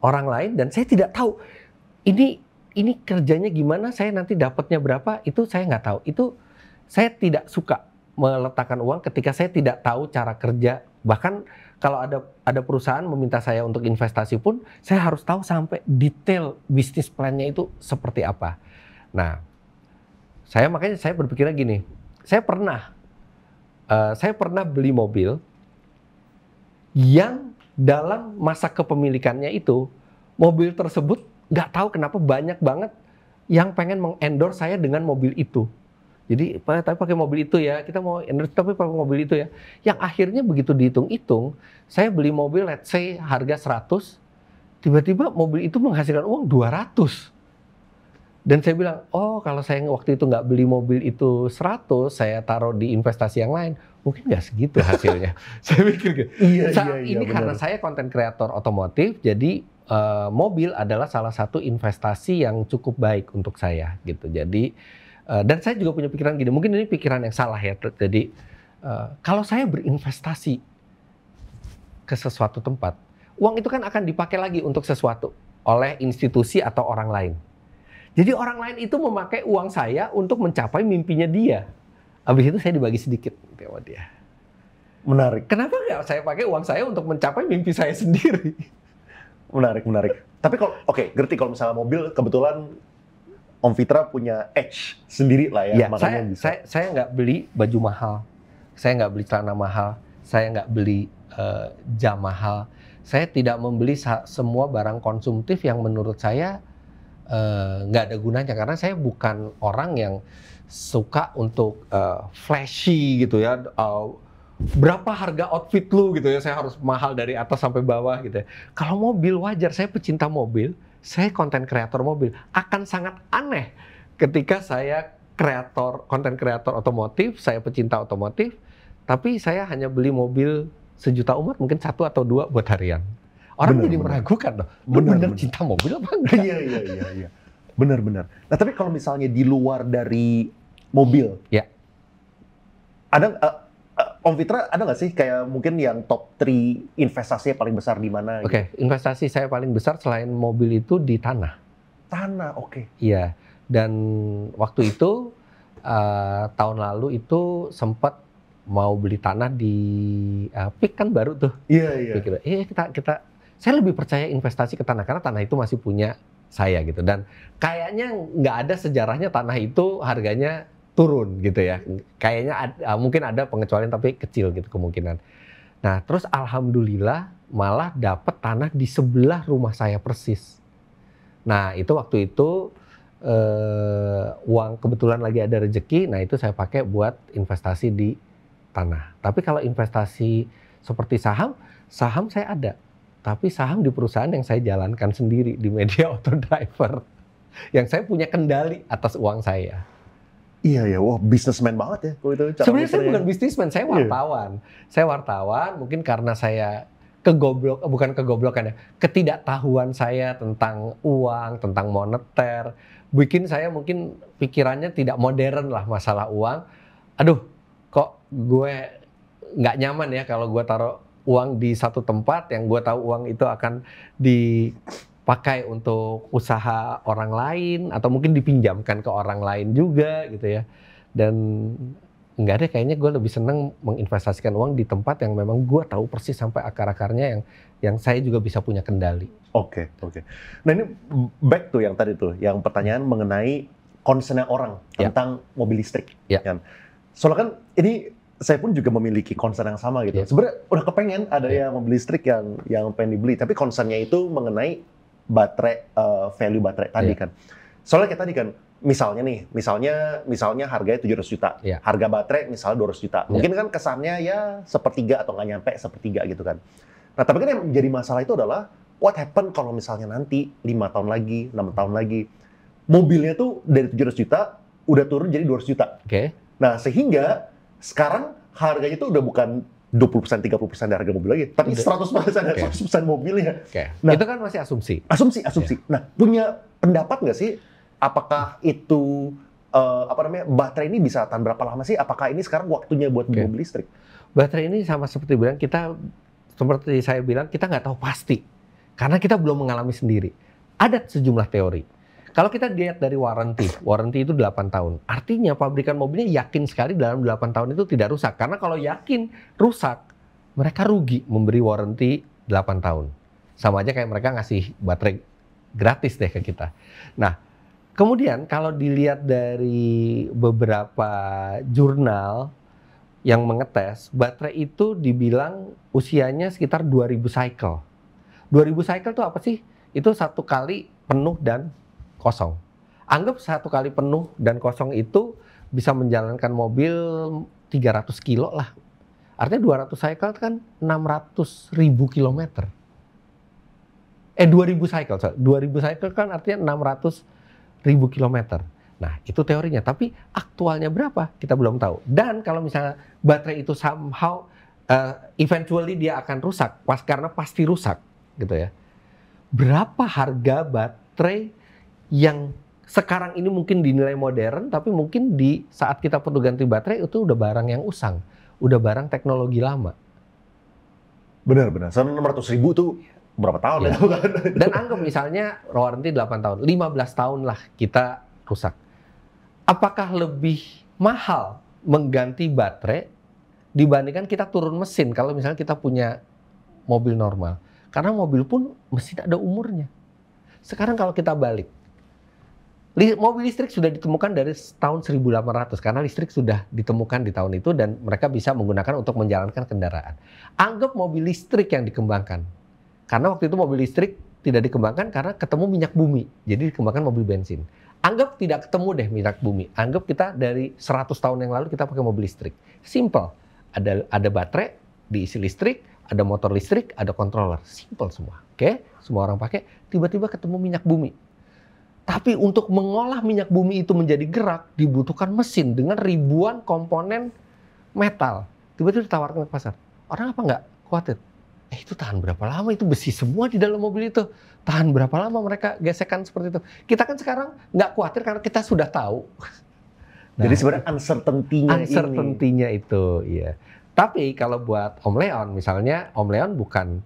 S1: orang lain dan saya tidak tahu ini kerjanya gimana, saya nanti dapatnya berapa, itu saya nggak tahu. Itu saya tidak suka meletakkan uang ketika saya tidak tahu cara kerja. Bahkan kalau ada perusahaan meminta saya untuk investasi pun, saya harus tahu sampai detail bisnis plan-nya itu seperti apa. Nah, makanya saya berpikirnya gini, saya pernah beli mobil yang dalam masa kepemilikannya itu, mobil tersebut nggak tahu kenapa banyak banget yang pengen mengendorse saya dengan mobil itu. Jadi, tapi pakai mobil itu ya, kita mau endorse tapi pakai mobil itu ya. Yang akhirnya begitu dihitung-hitung, saya beli mobil let's say harga 100, tiba-tiba mobil itu menghasilkan uang 200. Dan saya bilang, oh kalau saya waktu itu nggak beli mobil itu 100, saya taruh di investasi yang lain, mungkin nggak segitu hasilnya. Saya pikir gitu. Saat ini karena saya konten kreator otomotif, jadi mobil adalah salah satu investasi yang cukup baik untuk saya gitu. Jadi dan saya juga punya pikiran gini, mungkin ini pikiran yang salah ya. Jadi kalau saya berinvestasi ke sesuatu tempat, uang itu kan akan dipakai lagi untuk sesuatu oleh institusi atau orang lain. Jadi orang lain itu memakai uang saya untuk mencapai mimpinya dia. Habis itu saya dibagi sedikit sama dia.
S2: Menarik.
S1: Kenapa nggak saya pakai uang saya untuk mencapai mimpi saya sendiri?
S2: Menarik. Tapi kalau, ngerti kalau misalnya mobil, kebetulan Om Fitra punya edge sendiri lah ya. Makanya
S1: saya nggak beli baju mahal, saya nggak beli celana mahal, saya nggak beli jam mahal. Saya tidak membeli semua barang konsumtif yang menurut saya nggak ada gunanya, karena saya bukan orang yang suka untuk flashy gitu ya. Berapa harga outfit lu gitu ya, saya harus mahal dari atas sampai bawah gitu ya. Kalau mobil wajar, saya pecinta mobil, saya konten kreator mobil. Akan sangat aneh ketika saya konten kreator otomotif, saya pecinta otomotif, tapi saya hanya beli mobil sejuta umat, mungkin 1 atau 2 buat harian. Orang jadi meragukan loh, bener cinta mobil apa enggak?
S2: Iya. Benar. Nah tapi kalau misalnya di luar dari mobil,
S1: ya.
S2: Ada Om Fitra ada nggak sih kayak mungkin yang top 3 investasinya paling besar di mana?
S1: Oke, investasi saya paling besar selain mobil itu di tanah.
S2: Tanah, oke.
S1: Iya, dan waktu itu tahun lalu itu sempat mau beli tanah di PIK kan baru tuh.
S2: Iya.
S1: Kita saya lebih percaya investasi ke tanah karena tanah itu masih punya saya gitu, dan kayaknya nggak ada sejarahnya tanah itu harganya turun gitu ya. Kayaknya mungkin ada pengecualian tapi kecil gitu kemungkinan. Nah terus alhamdulillah malah dapat tanah di sebelah rumah saya persis. Nah itu waktu itu uang kebetulan lagi ada rezeki, nah itu saya pakai buat investasi di tanah. Tapi kalau investasi seperti saham saya ada. Tapi saham di perusahaan yang saya jalankan sendiri di Media Auto Driver. Yang saya punya kendali atas uang saya.
S2: Iya, wah bisnismen banget ya.
S1: Sebenarnya saya bukan bisnismen, saya wartawan. Saya wartawan, mungkin karena saya ketidaktahuan saya tentang uang, tentang moneter, bikin saya mungkin pikirannya tidak modern lah masalah uang. Aduh, kok gue nggak nyaman ya kalau gue taruh uang di satu tempat yang gue tahu uang itu akan dipakai untuk usaha orang lain atau mungkin dipinjamkan ke orang lain juga gitu ya. Dan enggak deh, kayaknya gue lebih seneng menginvestasikan uang di tempat yang memang gue tahu persis sampai akar-akarnya yang yang saya juga bisa punya kendali.
S2: Oke. Nah ini back tuh yang tadi tuh, yang pertanyaan mengenai concern orang tentang mobil listrik. Kan? Soalnya kan ini saya pun juga memiliki concern yang sama gitu. Sebenarnya udah kepengen ada yang mobil listrik yang pengen dibeli, tapi concernnya itu mengenai baterai, value baterai tadi kan. Soalnya kayak tadi kan, misalnya harganya 700 juta, harga baterai misalnya 200 juta. Mungkin kan kesannya ya sepertiga atau nggak nyampe sepertiga gitu kan. Nah tapi kan yang menjadi masalah itu adalah what happen kalau misalnya nanti 5 tahun lagi, 6 tahun lagi, mobilnya tuh dari 700 juta udah turun jadi 200 juta. Nah sehingga sekarang harganya tuh udah bukan 20%, 30% dari harga mobil lagi, tapi 100% dari 100% mobilnya.
S1: Nah, itu kan masih asumsi.
S2: Asumsi. Nah, punya pendapat nggak sih? Apakah itu baterai ini bisa tahan berapa lama sih? Apakah ini sekarang waktunya buat mobil listrik?
S1: Baterai ini sama seperti saya bilang kita nggak tahu pasti karena kita belum mengalami sendiri. Ada sejumlah teori. Kalau kita lihat dari warranty itu 8 tahun. Artinya pabrikan mobilnya yakin sekali dalam 8 tahun itu tidak rusak. Karena kalau yakin rusak, mereka rugi memberi warranty 8 tahun. Sama aja kayak mereka ngasih baterai gratis deh ke kita. Nah, kemudian kalau dilihat dari beberapa jurnal yang mengetes, baterai itu dibilang usianya sekitar 2000 cycle. 2000 cycle itu apa sih? Itu satu kali penuh dan kosong. Anggap satu kali penuh dan kosong itu bisa menjalankan mobil 300 kilo lah. Artinya 200 cycle kan 600.000 kilometer. 2000 cycle. 2000 cycle kan artinya 600.000 kilometer. Nah, itu teorinya. Tapi aktualnya berapa? Kita belum tahu. Dan kalau misalnya baterai itu somehow eventually dia akan rusak, karena pasti rusak, gitu ya. Berapa harga baterai yang sekarang ini mungkin dinilai modern, tapi mungkin di saat kita perlu ganti baterai itu udah barang yang usang, udah barang teknologi lama.
S2: Benar. 600.000 tuh berapa tahun ya?
S1: Dan anggap misalnya warranty 8 tahun, 15 tahun lah kita rusak. Apakah lebih mahal mengganti baterai dibandingkan kita turun mesin kalau misalnya kita punya mobil normal? Karena mobil pun mesin ada umurnya. Sekarang kalau kita balik, mobil listrik sudah ditemukan dari tahun 1800 karena listrik sudah ditemukan di tahun itu dan mereka bisa menggunakan untuk menjalankan kendaraan. Anggap mobil listrik yang dikembangkan. Karena waktu itu mobil listrik tidak dikembangkan karena ketemu minyak bumi. Jadi dikembangkan mobil bensin. Anggap tidak ketemu deh minyak bumi. Anggap kita dari 100 tahun yang lalu kita pakai mobil listrik. Simple. Ada baterai, diisi listrik, ada motor listrik, ada controller. Simple semua. Oke? Semua orang pakai. Tiba-tiba ketemu minyak bumi. Tapi untuk mengolah minyak bumi itu menjadi gerak, dibutuhkan mesin dengan ribuan komponen metal. Tiba-tiba ditawarkan ke pasar. Orang apa nggak khawatir? Itu tahan berapa lama? Itu besi semua di dalam mobil itu. Tahan berapa lama mereka gesekan seperti itu? Kita kan sekarang nggak khawatir karena kita sudah tahu. Nah,
S2: jadi sebenarnya uncertainty-nya
S1: itu, ya. Tapi kalau buat Om Leon, misalnya Om Leon bukan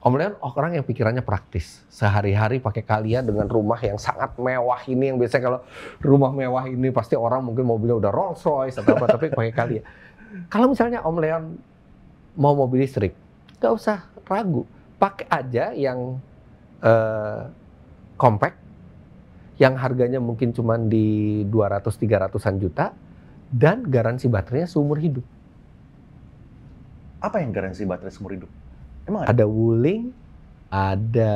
S1: Om Leon orang yang pikirannya praktis. Sehari-hari pakai Calya dengan rumah yang sangat mewah ini, yang biasanya kalau rumah mewah ini pasti orang mungkin mobilnya udah Rolls Royce atau apa, tapi pakai Calya. Kalau misalnya Om Leon mau mobil listrik, nggak usah ragu, pakai aja yang compact, yang harganya mungkin cuma di 200-300an juta, dan garansi baterainya seumur hidup.
S2: Apa yang garansi baterai seumur hidup? Emang
S1: ada Wuling, ada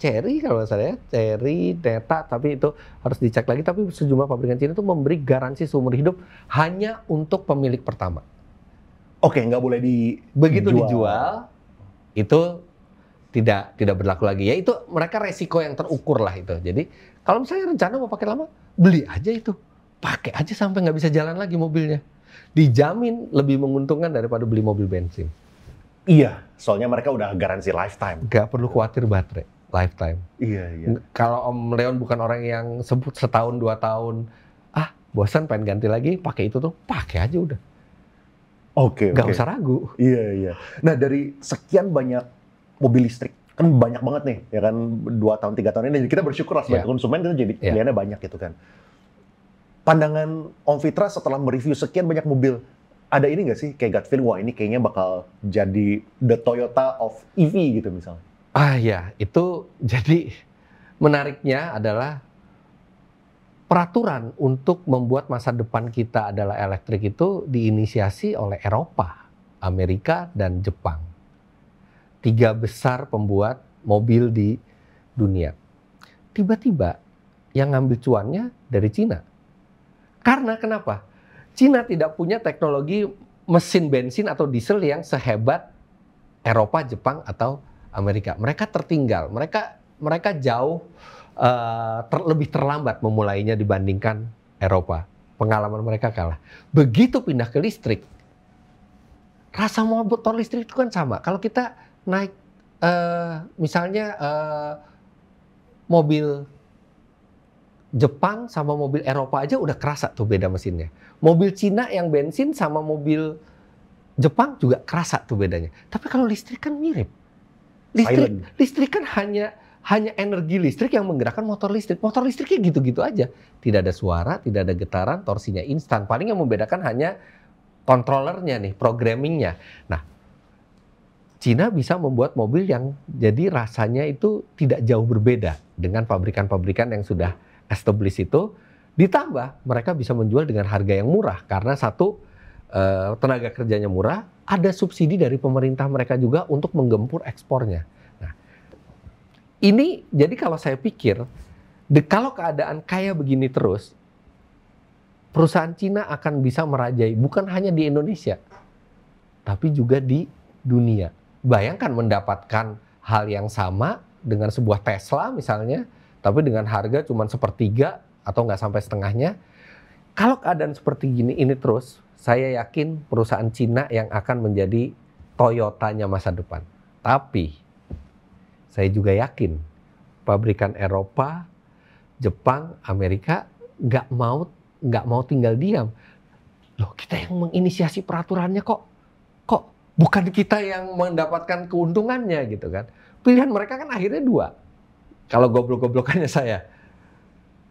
S1: Chery kalau saya, Chery, Neta, tapi itu harus dicek lagi. Tapi sejumlah pabrikan Cina itu memberi garansi seumur hidup hanya untuk pemilik pertama.
S2: Oke, nggak boleh
S1: begitu dijual, itu tidak berlaku lagi. Ya itu mereka resiko yang terukur lah itu. Jadi kalau misalnya rencana mau pakai lama, beli aja itu, pakai aja sampai nggak bisa jalan lagi mobilnya. Dijamin lebih menguntungkan daripada beli mobil bensin.
S2: Iya, soalnya mereka udah garansi lifetime.
S1: Gak perlu khawatir baterai, lifetime.
S2: Iya.
S1: Kalau Om Leon bukan orang yang sebut setahun 2 tahun, bosan pengen ganti lagi, pakai itu tuh, pakai aja udah.
S2: Oke.
S1: Gak usah ragu.
S2: Iya. Nah dari sekian banyak mobil listrik, kan banyak banget nih, ya kan 2 tahun 3 tahun ini, kita bersyukur lah sebagai konsumen kita jadi pilihannya banyak gitu kan. Pandangan Om Fitra setelah mereview sekian banyak mobil, ada ini nggak sih kayak gut feeling, wah ini kayaknya bakal jadi the Toyota of EV gitu misalnya?
S1: Ya, itu jadi menariknya adalah peraturan untuk membuat masa depan kita adalah elektrik itu diinisiasi oleh Eropa, Amerika, dan Jepang. 3 besar pembuat mobil di dunia. Tiba-tiba yang ngambil cuannya dari Cina. Karena kenapa? Cina tidak punya teknologi mesin bensin atau diesel yang sehebat Eropa, Jepang, atau Amerika. Mereka tertinggal. Mereka jauh lebih terlambat memulainya dibandingkan Eropa. Pengalaman mereka kalah. Begitu pindah ke listrik, rasa motor listrik itu kan sama. Kalau kita naik misalnya mobil Jepang sama mobil Eropa aja udah kerasa tuh beda mesinnya. Mobil Cina yang bensin sama mobil Jepang juga kerasa tuh bedanya. Tapi kalau listrik kan mirip. Listrik kan hanya energi listrik yang menggerakkan motor listrik. Motor listriknya gitu-gitu aja. Tidak ada suara, tidak ada getaran, torsinya instan. Paling yang membedakan hanya kontrolernya nih, programmingnya. Nah, Cina bisa membuat mobil yang jadi rasanya itu tidak jauh berbeda dengan pabrikan-pabrikan yang sudah established itu. Ditambah mereka bisa menjual dengan harga yang murah karena satu, tenaga kerjanya murah, ada subsidi dari pemerintah mereka juga untuk menggempur ekspornya. Nah, ini jadi kalau saya pikir, kalau keadaan kayak begini terus, perusahaan Cina akan bisa merajai bukan hanya di Indonesia, tapi juga di dunia. Bayangkan mendapatkan hal yang sama dengan sebuah Tesla misalnya, tapi dengan harga cuma 1/3 atau nggak sampai setengahnya. Kalau keadaan seperti ini terus, saya yakin perusahaan Cina yang akan menjadi Toyotanya masa depan. Tapi saya juga yakin pabrikan Eropa, Jepang, Amerika nggak mau tinggal diam. Loh, kita yang menginisiasi peraturannya kok bukan kita yang mendapatkan keuntungannya gitu kan. Pilihan mereka kan akhirnya 2. Kalau goblok-goblokannya saya.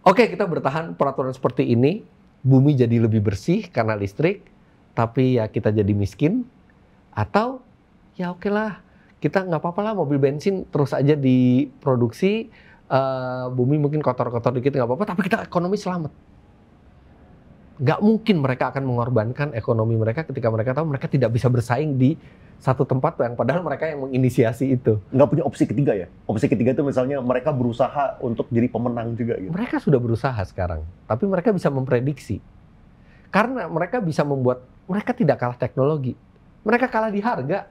S1: Oke, kita bertahan peraturan seperti ini, bumi jadi lebih bersih karena listrik, tapi ya kita jadi miskin. Atau ya oke lah, kita nggak apa-apa lah mobil bensin terus aja diproduksi, bumi mungkin kotor-kotor dikit nggak apa-apa, tapi kita ekonomi selamat. Nggak mungkin mereka akan mengorbankan ekonomi mereka ketika mereka tahu mereka tidak bisa bersaing di satu tempat yang padahal mereka yang menginisiasi itu.
S2: Nggak punya opsi ketiga ya? Opsi ketiga itu misalnya mereka berusaha untuk jadi pemenang juga gitu.
S1: Mereka sudah berusaha sekarang, tapi mereka bisa memprediksi. Karena mereka bisa membuat, mereka tidak kalah teknologi. Mereka kalah di harga.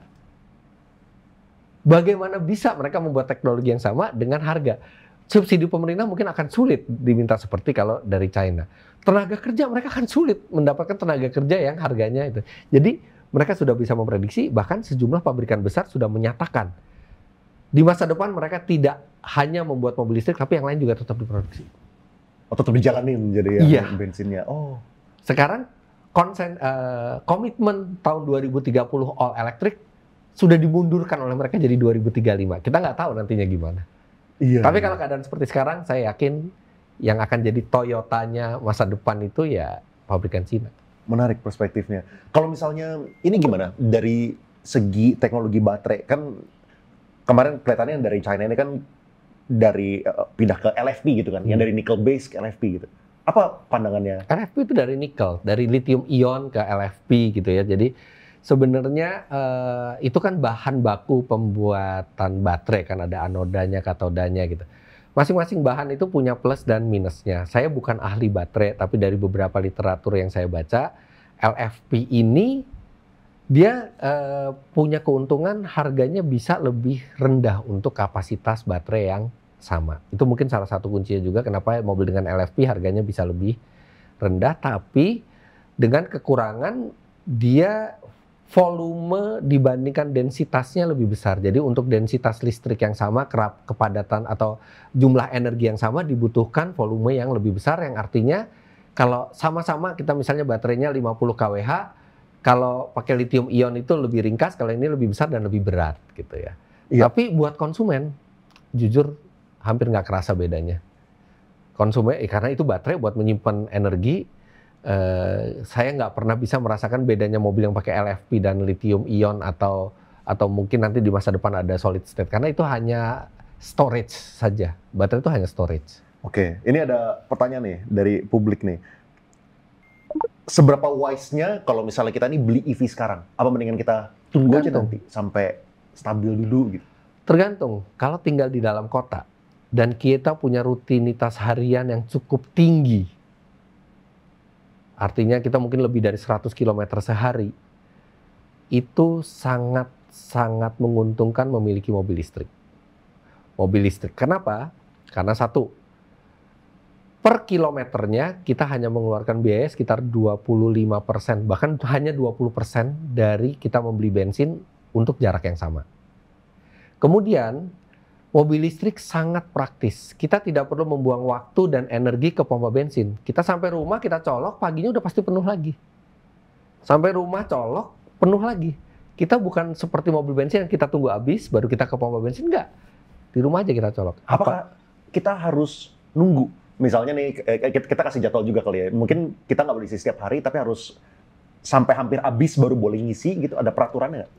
S1: Bagaimana bisa mereka membuat teknologi yang sama dengan harga? Subsidi pemerintah mungkin akan sulit diminta seperti kalau dari China. Tenaga kerja mereka akan sulit mendapatkan tenaga kerja yang harganya itu. Jadi mereka sudah bisa memprediksi, bahkan sejumlah pabrikan besar sudah menyatakan di masa depan mereka tidak hanya membuat mobil listrik, tapi yang lain juga tetap diproduksi.
S2: Oh, tetap dijalanin jadi yang bensinnya. Oh.
S1: Sekarang komitmen tahun 2030 all electric sudah dimundurkan oleh mereka jadi 2035. Kita nggak tahu nantinya gimana.
S2: Iya.
S1: Tapi kalau keadaan seperti sekarang, saya yakin yang akan jadi Toyotanya masa depan itu ya pabrikan Cina.
S2: Menarik perspektifnya. Kalau misalnya ini gimana dari segi teknologi baterai, kan kemarin kelihatannya dari China ini kan dari pindah ke LFP gitu kan, yang dari nickel base ke LFP gitu. Apa pandangannya?
S1: LFP itu dari nikel, dari lithium ion ke LFP gitu ya. Jadi sebenarnya itu kan bahan baku pembuatan baterai, kan ada anodanya, katodanya gitu. Masing-masing bahan itu punya plus dan minusnya. Saya bukan ahli baterai, tapi dari beberapa literatur yang saya baca, LFP ini dia punya keuntungan harganya bisa lebih rendah untuk kapasitas baterai yang sama. Itu mungkin salah satu kuncinya juga kenapa mobil dengan LFP harganya bisa lebih rendah, tapi dengan kekurangan dia volume dibandingkan densitasnya lebih besar. Jadi untuk densitas listrik yang sama, kepadatan atau jumlah energi yang sama dibutuhkan volume yang lebih besar, yang artinya kalau sama-sama kita misalnya baterainya 50 kWh, kalau pakai lithium ion itu lebih ringkas, kalau ini lebih besar dan lebih berat gitu ya. Iya. Tapi buat konsumen, jujur hampir nggak kerasa bedanya. Konsumen, karena itu baterai buat menyimpan energi, Saya nggak pernah bisa merasakan bedanya mobil yang pakai LFP dan lithium ion atau mungkin nanti di masa depan ada solid state, karena itu hanya storage saja. Baterai itu hanya storage.
S2: Oke, ini ada pertanyaan nih dari publik nih. Seberapa wise-nya kalau misalnya kita nih beli EV sekarang? Apa mendingan kita tunggu aja nanti sampai stabil dulu gitu?
S1: Tergantung. Kalau tinggal di dalam kota dan kita punya rutinitas harian yang cukup tinggi, artinya kita mungkin lebih dari 100 km sehari, itu sangat menguntungkan memiliki mobil listrik. Mobil listrik. Kenapa? Karena satu, per kilometernya kita hanya mengeluarkan biaya sekitar 25%, bahkan hanya 20% dari kita membeli bensin untuk jarak yang sama. Kemudian, mobil listrik sangat praktis. Kita tidak perlu membuang waktu dan energi ke pompa bensin. Kita sampai rumah, kita colok, paginya udah pasti penuh lagi. Sampai rumah colok, penuh lagi. Kita bukan seperti mobil bensin yang kita tunggu habis, baru kita ke pompa bensin, enggak. Di rumah aja kita colok.
S2: Apakah kita harus nunggu? Misalnya nih, kita kasih jadwal juga kali ya. Mungkin kita nggak boleh isi setiap hari, tapi harus sampai hampir habis baru boleh ngisi gitu. Ada peraturannya nggak?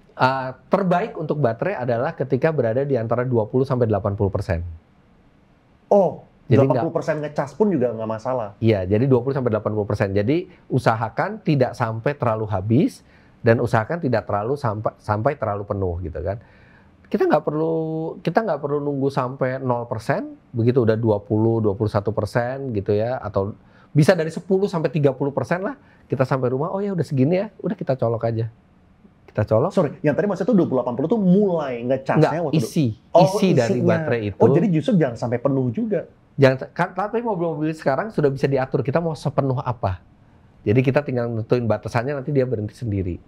S1: Terbaik untuk baterai adalah ketika berada di antara 20-80%.
S2: Oh,
S1: jadi
S2: 80% ngecas pun juga nggak masalah?
S1: Iya, jadi 20-80%. Jadi usahakan tidak sampai terlalu habis dan usahakan tidak terlalu sampai terlalu penuh gitu kan. Kita nggak perlu nunggu sampai 0%, begitu udah 20-21% gitu ya, atau bisa dari 10-30% lah, kita sampai rumah, oh ya udah segini ya, udah kita colok aja. Kita colok.
S2: Sorry, yang tadi maksudnya tuh 20-80 tuh mulai ngecasnya
S1: waktu isi dari baterai itu.
S2: Oh, jadi justru jangan sampai penuh juga.
S1: Tapi mobil-mobil sekarang sudah bisa diatur, kita mau sepenuh apa. Jadi kita tinggal nentuin batasannya, nanti dia berhenti sendiri.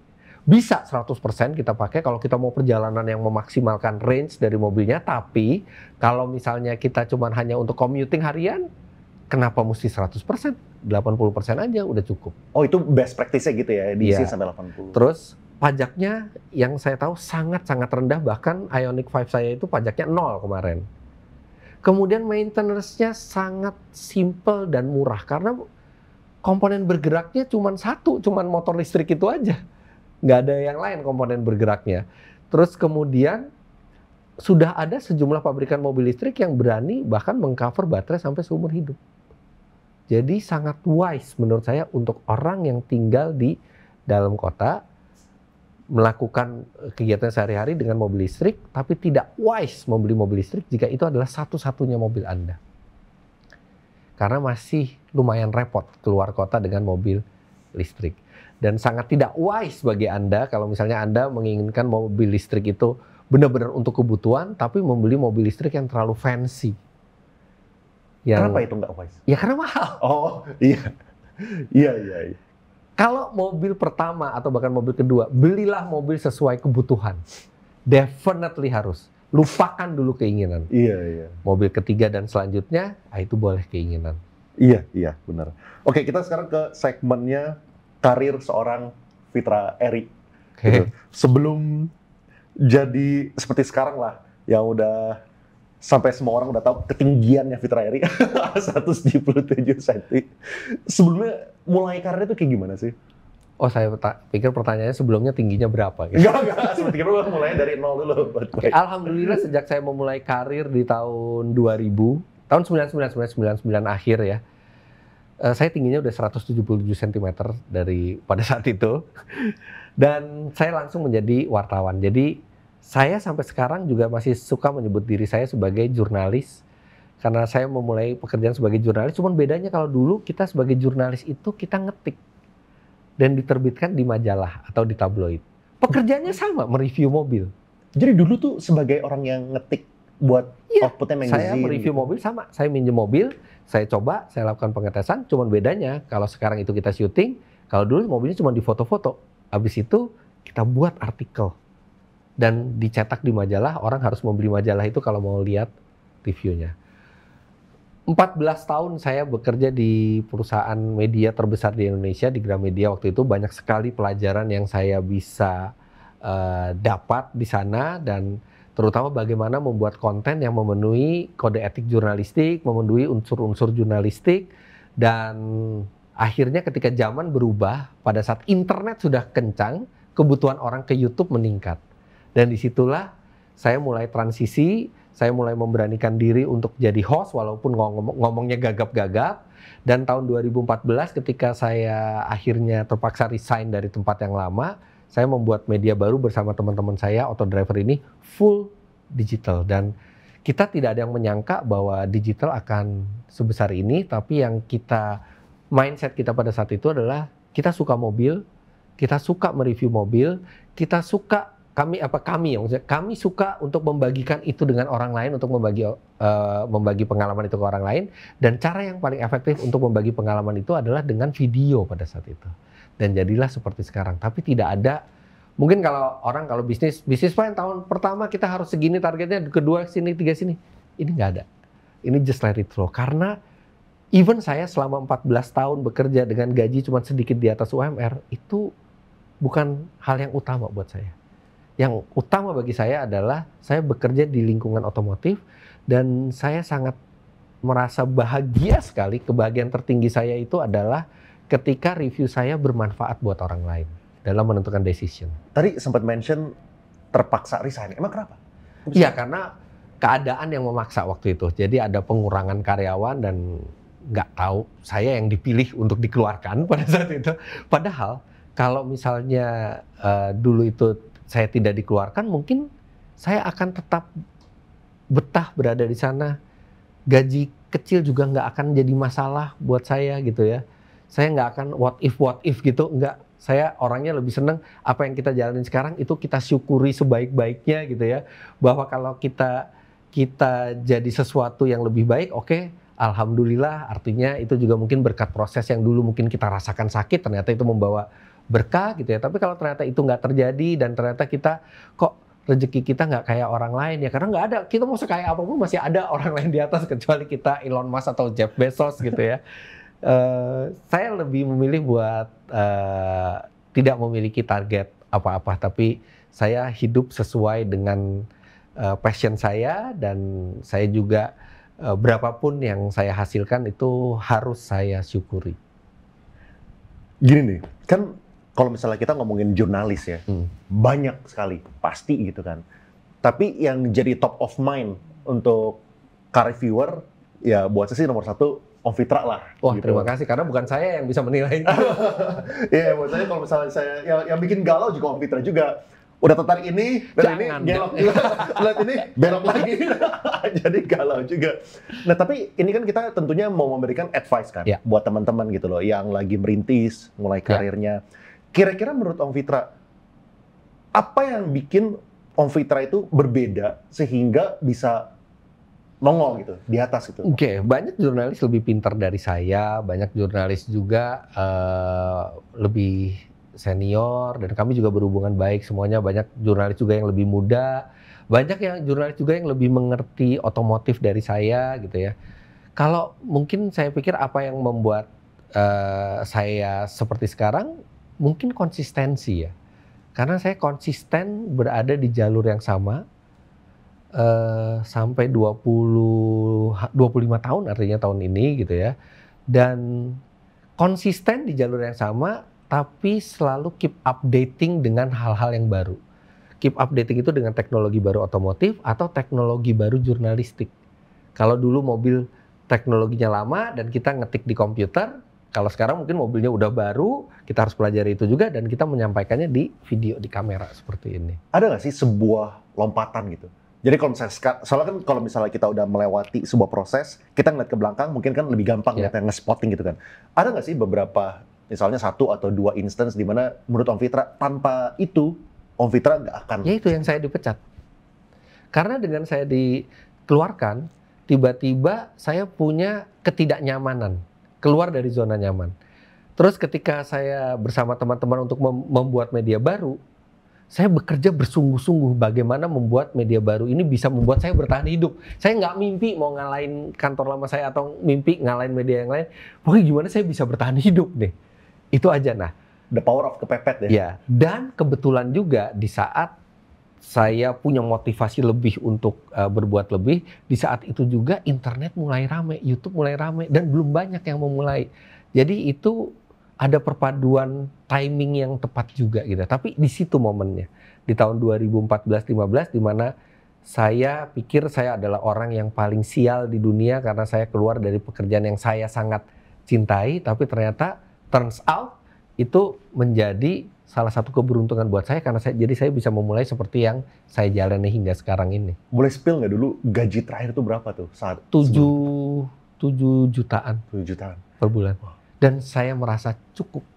S1: Bisa 100% kita pakai kalau kita mau perjalanan yang memaksimalkan range dari mobilnya, tapi kalau misalnya kita cuma hanya untuk commuting harian, kenapa mesti 100%? 80% aja udah cukup.
S2: Oh, itu best practice-nya gitu ya, diisi sampai 80.
S1: Terus pajaknya yang saya tahu sangat-sangat rendah, bahkan Ioniq 5 saya itu pajaknya 0 kemarin. Kemudian maintenance-nya sangat simple dan murah, karena komponen bergeraknya cuma satu, cuma motor listrik itu aja. Nggak ada yang lain komponen bergeraknya. Terus kemudian sudah ada sejumlah pabrikan mobil listrik yang berani bahkan mengcover baterai sampai seumur hidup. Jadi sangat wise menurut saya untuk orang yang tinggal di dalam kota, melakukan kegiatan sehari-hari dengan mobil listrik, tapi tidak wise membeli mobil listrik jika itu adalah satu-satunya mobil Anda. Karena masih lumayan repot keluar kota dengan mobil listrik. Dan sangat tidak wise bagi Anda kalau misalnya Anda menginginkan mobil listrik itu benar-benar untuk kebutuhan, tapi membeli mobil listrik yang terlalu fancy.
S2: Kenapa itu nggak wise?
S1: Ya karena mahal.
S2: Oh, iya. Iya.
S1: Kalau mobil pertama atau bahkan mobil kedua, belilah mobil sesuai kebutuhan. Definitely harus. Lupakan dulu keinginan.
S2: Iya.
S1: Mobil ketiga dan selanjutnya, itu boleh keinginan.
S2: Iya, benar. Oke, kita sekarang ke segmennya karir seorang Fitra Eri. Gitu. Sebelum jadi seperti sekarang lah, yang udah sampai semua orang udah tahu ketinggiannya Fitra Eri, 177 cm. Sebelumnya mulai karirnya tuh kayak gimana sih?
S1: Oh, saya pikir pertanyaannya sebelumnya tingginya berapa?
S2: Gitu. Enggak. Seperti itu mulai dari nol dulu.
S1: Alhamdulillah sejak saya memulai karir di tahun 2000, tahun 99 akhir ya, saya tingginya udah 177 cm pada saat itu. Dan saya langsung menjadi wartawan. Jadi saya sampai sekarang juga masih suka menyebut diri saya sebagai jurnalis. Karena saya memulai pekerjaan sebagai jurnalis. Cuman bedanya kalau dulu kita sebagai jurnalis itu kita ngetik. Dan diterbitkan di majalah atau di tabloid. Pekerjaannya sama, mereview mobil.
S2: Jadi dulu tuh sebagai orang yang ngetik buat outputnya magazine.
S1: Saya mereview mobil sama. Saya minjem mobil, saya coba, saya lakukan pengetesan. Cuman bedanya kalau sekarang itu kita syuting, kalau dulu mobilnya cuma di foto-foto. Habis itu kita buat artikel dan dicetak di majalah. Orang harus membeli majalah itu kalau mau lihat reviewnya. 14 tahun saya bekerja di perusahaan media terbesar di Indonesia, di Gramedia waktu itu. Banyak sekali pelajaran yang saya bisa dapat di sana, dan terutama bagaimana membuat konten yang memenuhi kode etik jurnalistik, memenuhi unsur-unsur jurnalistik, dan Akhirnya ketika zaman berubah, pada saat internet sudah kencang, kebutuhan orang ke YouTube meningkat. Dan disitulah saya mulai transisi, saya mulai memberanikan diri untuk jadi host walaupun ngomongnya gagap-gagap. Dan tahun 2014 ketika saya akhirnya terpaksa resign dari tempat yang lama, saya membuat media baru bersama teman-teman saya, Autodriver ini full digital. Dan kita tidak ada yang menyangka bahwa digital akan sebesar ini, tapi yang mindset kita pada saat itu adalah kita suka mobil, kita suka mereview mobil, kita suka kami suka untuk membagikan itu dengan orang lain, untuk membagi pengalaman itu ke orang lain, dan cara yang paling efektif untuk membagi pengalaman itu adalah dengan video pada saat itu. Dan jadilah seperti sekarang. Tapi tidak ada, mungkin kalau bisnis plan tahun pertama kita harus segini targetnya, kedua sini, tiga sini, ini nggak ada. Ini just let it flow. Karena even saya selama 14 tahun bekerja dengan gaji cuma sedikit di atas UMR, itu bukan hal yang utama buat saya. Yang utama bagi saya adalah saya bekerja di lingkungan otomotif dan saya sangat merasa bahagia sekali. Kebahagiaan tertinggi saya itu adalah ketika review saya bermanfaat buat orang lain dalam menentukan decision.
S2: Tadi sempat mention terpaksa resign. Emang kenapa?
S1: Iya, karena keadaan yang memaksa waktu itu. Jadi ada pengurangan karyawan dan nggak tahu saya yang dipilih untuk dikeluarkan pada saat itu. Padahal kalau misalnya dulu itu saya tidak dikeluarkan, mungkin saya akan tetap betah berada di sana. Gaji kecil juga nggak akan jadi masalah buat saya gitu ya. Saya nggak akan what if gitu, nggak. Saya orangnya lebih seneng apa yang kita jalanin sekarang itu kita syukuri sebaik-baiknya gitu ya. Bahwa kalau kita jadi sesuatu yang lebih baik, oke, alhamdulillah, artinya itu juga mungkin berkat proses yang dulu mungkin kita rasakan sakit, ternyata itu membawa berkah gitu ya. Tapi kalau ternyata itu nggak terjadi dan ternyata kita kok rezeki kita nggak kayak orang lain ya, karena nggak ada, kita mau sekaya apapun masih ada orang lain di atas kecuali kita Elon Musk atau Jeff Bezos gitu ya. Saya lebih memilih buat tidak memiliki target apa-apa, tapi saya hidup sesuai dengan passion saya, dan saya juga berapapun yang saya hasilkan itu harus saya syukuri.
S2: Gini nih, kan kalau misalnya kita ngomongin jurnalis ya, banyak sekali, pasti gitu kan. Tapi yang jadi top of mind untuk car reviewer, ya buat saya sih nomor satu, Om Fitra lah.
S1: Wah,
S2: gitu.
S1: terima kasih, karena bukan saya yang bisa menilai.
S2: Iya, buat saya kalau misalnya saya, yang bikin galau juga Om Fitra juga. Udah tertarik ini, dan ini gelok juga. Lihat ini, belok lagi. Jadi galau juga. Nah, tapi ini kan kita tentunya mau memberikan advice kan, buat teman-teman gitu loh, yang lagi merintis, mulai karirnya. Kira-kira menurut Om Fitra, apa yang bikin Om Fitra itu berbeda sehingga bisa nongol gitu di atas itu?
S1: Oke, banyak jurnalis lebih pintar dari saya, banyak jurnalis juga lebih senior, dan kami juga berhubungan baik semuanya. Banyak jurnalis juga yang lebih muda, banyak yang jurnalis juga yang lebih mengerti otomotif dari saya gitu ya. Kalau mungkin saya pikir apa yang membuat saya seperti sekarang, mungkin konsistensi ya. Karena saya konsisten berada di jalur yang sama sampai 25 tahun artinya tahun ini gitu ya. Dan konsisten di jalur yang sama, tapi selalu keep updating dengan hal-hal yang baru. Keep updating itu dengan teknologi baru otomotif atau teknologi baru jurnalistik. Kalau dulu mobil teknologinya lama dan kita ngetik di komputer, kalau sekarang mungkin mobilnya udah baru, kita harus pelajari itu juga dan kita menyampaikannya di video, di kamera seperti ini.
S2: Ada nggak sih sebuah lompatan gitu? Jadi kalau misalnya, soalnya kan kalau misalnya kita udah melewati sebuah proses, kita ngeliat ke belakang mungkin kan lebih gampang kita nge-spotting gitu kan. Ada nggak sih beberapa, misalnya 1 atau 2 instance di mana menurut Om Fitra, tanpa itu Om Fitra nggak akan...
S1: Ya itu yang saya dipecat. Karena dengan saya dikeluarkan, tiba-tiba saya punya ketidaknyamanan, keluar dari zona nyaman. Terus ketika saya bersama teman-teman untuk membuat media baru, saya bekerja bersungguh-sungguh bagaimana membuat media baru ini bisa membuat saya bertahan hidup. Saya nggak mimpi mau ngalahin kantor lama saya atau mimpi ngalahin media yang lain. Pokoknya gimana saya bisa bertahan hidup nih. Itu aja. Nah,
S2: the power of kepepet ya.
S1: Ya, dan kebetulan juga di saat saya punya motivasi lebih untuk berbuat lebih, di saat itu juga internet mulai rame, YouTube mulai rame, dan belum banyak yang memulai. Jadi itu ada perpaduan timing yang tepat juga gitu. Tapi di situ momennya di tahun 2014-15 di mana saya pikir saya adalah orang yang paling sial di dunia karena saya keluar dari pekerjaan yang saya sangat cintai, tapi ternyata turns out itu menjadi salah satu keberuntungan buat saya karena saya bisa memulai seperti yang saya jalani hingga sekarang ini.
S2: Boleh spill nggak dulu gaji terakhir itu berapa tuh saat
S1: 7 jutaan
S2: 7 jutaan
S1: per bulan. Dan saya merasa cukup.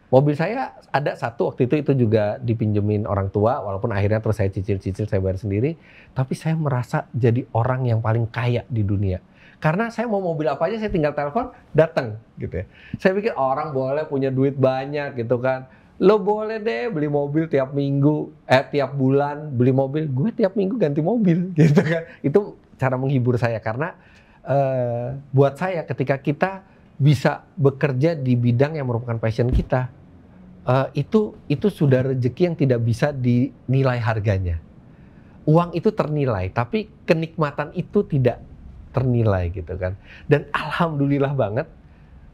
S1: Mobil saya ada satu waktu itu juga dipinjemin orang tua, walaupun akhirnya terus saya cicil-cicil, saya bayar sendiri. Tapi saya merasa jadi orang yang paling kaya di dunia. Karena saya mau mobil apa aja, saya tinggal telepon, datang gitu ya. Saya pikir orang boleh punya duit banyak gitu kan. Lo boleh deh beli mobil tiap minggu, tiap bulan beli mobil. Gue tiap minggu ganti mobil gitu kan. Itu cara menghibur saya karena buat saya ketika kita bisa bekerja di bidang yang merupakan passion kita, itu sudah rezeki yang tidak bisa dinilai harganya. Uang itu ternilai, tapi kenikmatan itu tidak ternilai gitu kan. Dan alhamdulillah banget,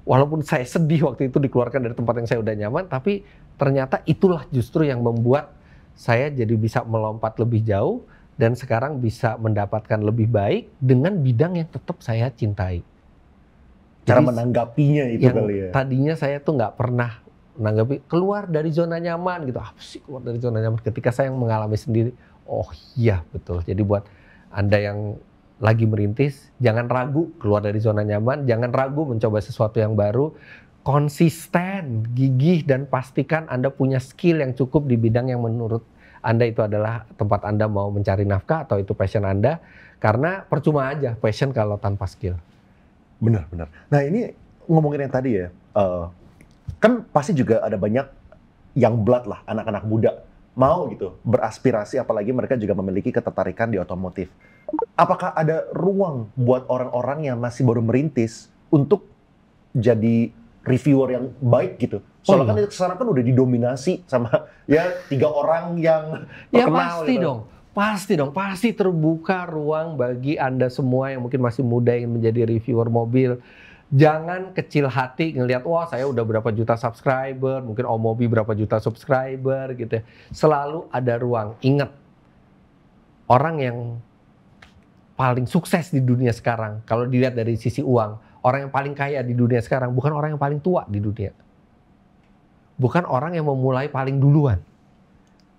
S1: walaupun saya sedih waktu itu dikeluarkan dari tempat yang saya udah nyaman, tapi ternyata itulah justru yang membuat saya jadi bisa melompat lebih jauh dan sekarang bisa mendapatkan lebih baik dengan bidang yang tetap saya cintai.
S2: Cara
S1: Jadi,
S2: menanggapinya itu
S1: yang
S2: kali ya.
S1: tadinya saya tuh nggak pernah menanggapi keluar dari zona nyaman gitu. Apa sih keluar dari zona nyaman? Ketika saya mengalami sendiri, oh iya betul. Jadi buat Anda yang lagi merintis, jangan ragu keluar dari zona nyaman, jangan ragu mencoba sesuatu yang baru, konsisten, gigih, dan pastikan Anda punya skill yang cukup di bidang yang menurut Anda itu adalah tempat Anda mau mencari nafkah atau itu passion Anda, karena percuma aja passion kalau tanpa skill.
S2: Benar. Nah ini ngomongin yang tadi ya, kan pasti juga ada banyak yang blood lah, anak-anak muda mau gitu beraspirasi, apalagi mereka juga memiliki ketertarikan di otomotif. Apakah ada ruang buat orang-orang yang masih baru merintis untuk jadi reviewer yang baik gitu? Soalnya kan sekarang kan udah didominasi sama ya 3 orang yang terkenal.
S1: Ya pasti dong, pasti terbuka ruang bagi Anda semua yang mungkin masih muda ingin menjadi reviewer mobil. Jangan kecil hati ngelihat, wah saya udah berapa juta subscriber, mungkin Omobi berapa juta subscriber gitu ya. Selalu ada ruang. Ingat, orang yang paling sukses di dunia sekarang, kalau dilihat dari sisi uang, orang yang paling kaya di dunia sekarang bukan orang yang paling tua di dunia. Bukan orang yang memulai paling duluan.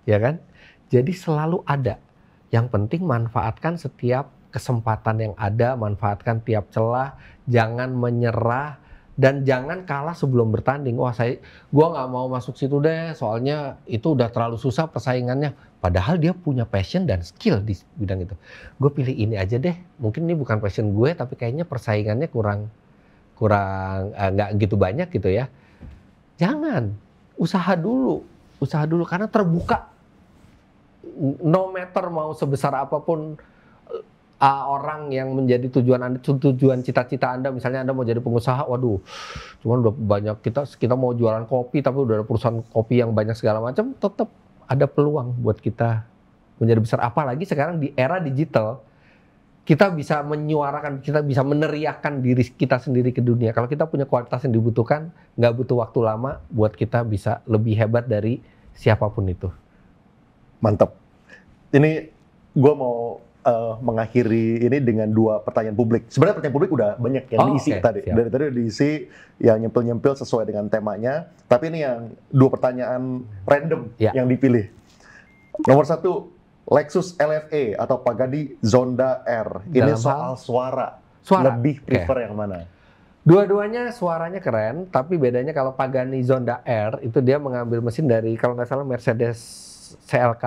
S1: Ya kan? Jadi selalu ada. Yang penting manfaatkan setiap kesempatan yang ada, manfaatkan tiap celah, jangan menyerah, dan jangan kalah sebelum bertanding. Wah gua nggak mau masuk situ deh, soalnya itu udah terlalu susah persaingannya. Padahal dia punya passion dan skill di bidang itu. Gue pilih ini aja deh, mungkin ini bukan passion gue, tapi kayaknya persaingannya kurang nggak gitu banyak gitu ya. Jangan, usaha dulu karena terbuka. No matter mau sebesar apapun orang yang menjadi tujuan cita-cita Anda, misalnya Anda mau jadi pengusaha, waduh, cuman udah banyak kita mau jualan kopi tapi udah ada perusahaan kopi yang banyak segala macam, tetap ada peluang buat kita menjadi besar. Apalagi sekarang di era digital, kita bisa menyuarakan, kita bisa meneriakkan diri kita sendiri ke dunia. Kalau kita punya kualitas yang dibutuhkan, nggak butuh waktu lama buat kita bisa lebih hebat dari siapapun itu.
S2: Mantap. Ini gue mau mengakhiri ini dengan 2 pertanyaan publik. Sebenarnya pertanyaan publik udah banyak yang diisi tadi. Dari tadi diisi yang nyempil-nyempil sesuai dengan temanya. Tapi ini yang 2 pertanyaan random yang dipilih. Nomor 1, Lexus LFA atau Pagani Zonda R. Ini soal suara. Lebih prefer yang mana?
S1: Dua-duanya suaranya keren, tapi bedanya kalau Pagani Zonda R itu dia mengambil mesin dari, kalau nggak salah, Mercedes CLK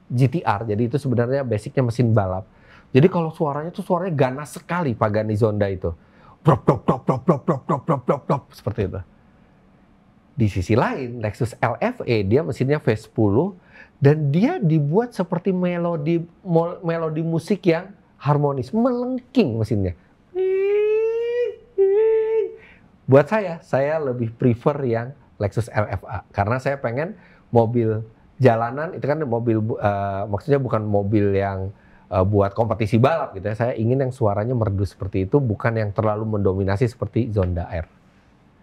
S1: GTR, jadi itu sebenarnya basicnya mesin balap. Jadi kalau suaranya ganas sekali Pagani Zonda itu, drop, seperti itu. Di sisi lain Lexus LFA dia mesinnya V10 dan dia dibuat seperti melodi musik yang harmonis, melengking mesinnya. Buat saya lebih prefer yang Lexus LFA karena saya pengen mobil jalanan itu kan mobil, maksudnya bukan mobil yang buat kompetisi balap gitu ya. Saya ingin yang suaranya merdu seperti itu, bukan yang terlalu mendominasi seperti Zonda R.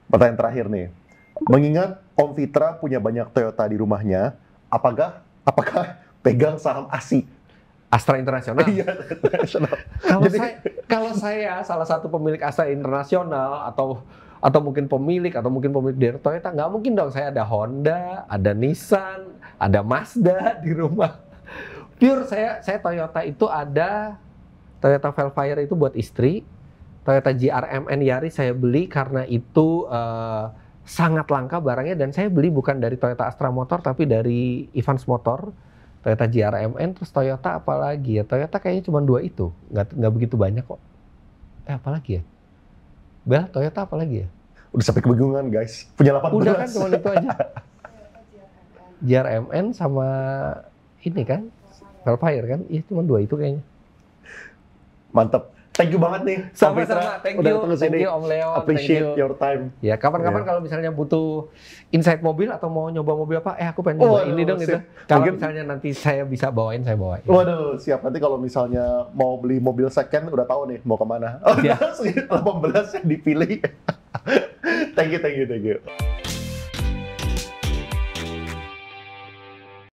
S2: Pertanyaan terakhir nih. Mengingat Om Fitra punya banyak Toyota di rumahnya, apakah pegang saham ASI?
S1: Astra Internasional.
S2: Iya, internasional.
S1: Kalau saya salah satu pemilik Astra Internasional atau mungkin pemilik dari Toyota, nggak mungkin dong saya ada Honda, ada Nissan, ada Mazda di rumah. Pure saya Toyota itu ada Toyota Velfire itu buat istri, Toyota GR-MN Yaris saya beli karena itu sangat langka barangnya, dan saya beli bukan dari Toyota Astra Motor tapi dari Evans Motor, Toyota GR-MN, terus Toyota apalagi ya? Toyota kayaknya cuma 2 itu, nggak begitu banyak kok. Apalagi ya? Bel, Toyota apalagi ya?
S2: Udah sampai kebingungan guys, punya 18.
S1: Udah kan cuma itu aja. GR-MN sama ini kan, Velfire kan, iya cuma 2 itu kayaknya.
S2: Mantap. Thank you banget nih.
S1: Sama-sama, thank you Om Leo.
S2: Appreciate your time.
S1: Ya, kapan-kapan kalau misalnya butuh insight mobil atau mau nyoba mobil apa, aku pengen nyoba ini dong gitu. Kalau misalnya nanti saya bisa bawain, saya bawain.
S2: Waduh, siap. Nanti kalau misalnya mau beli mobil second, udah tahu nih mau kemana. Oh, ya. 18 yang dipilih. Thank you.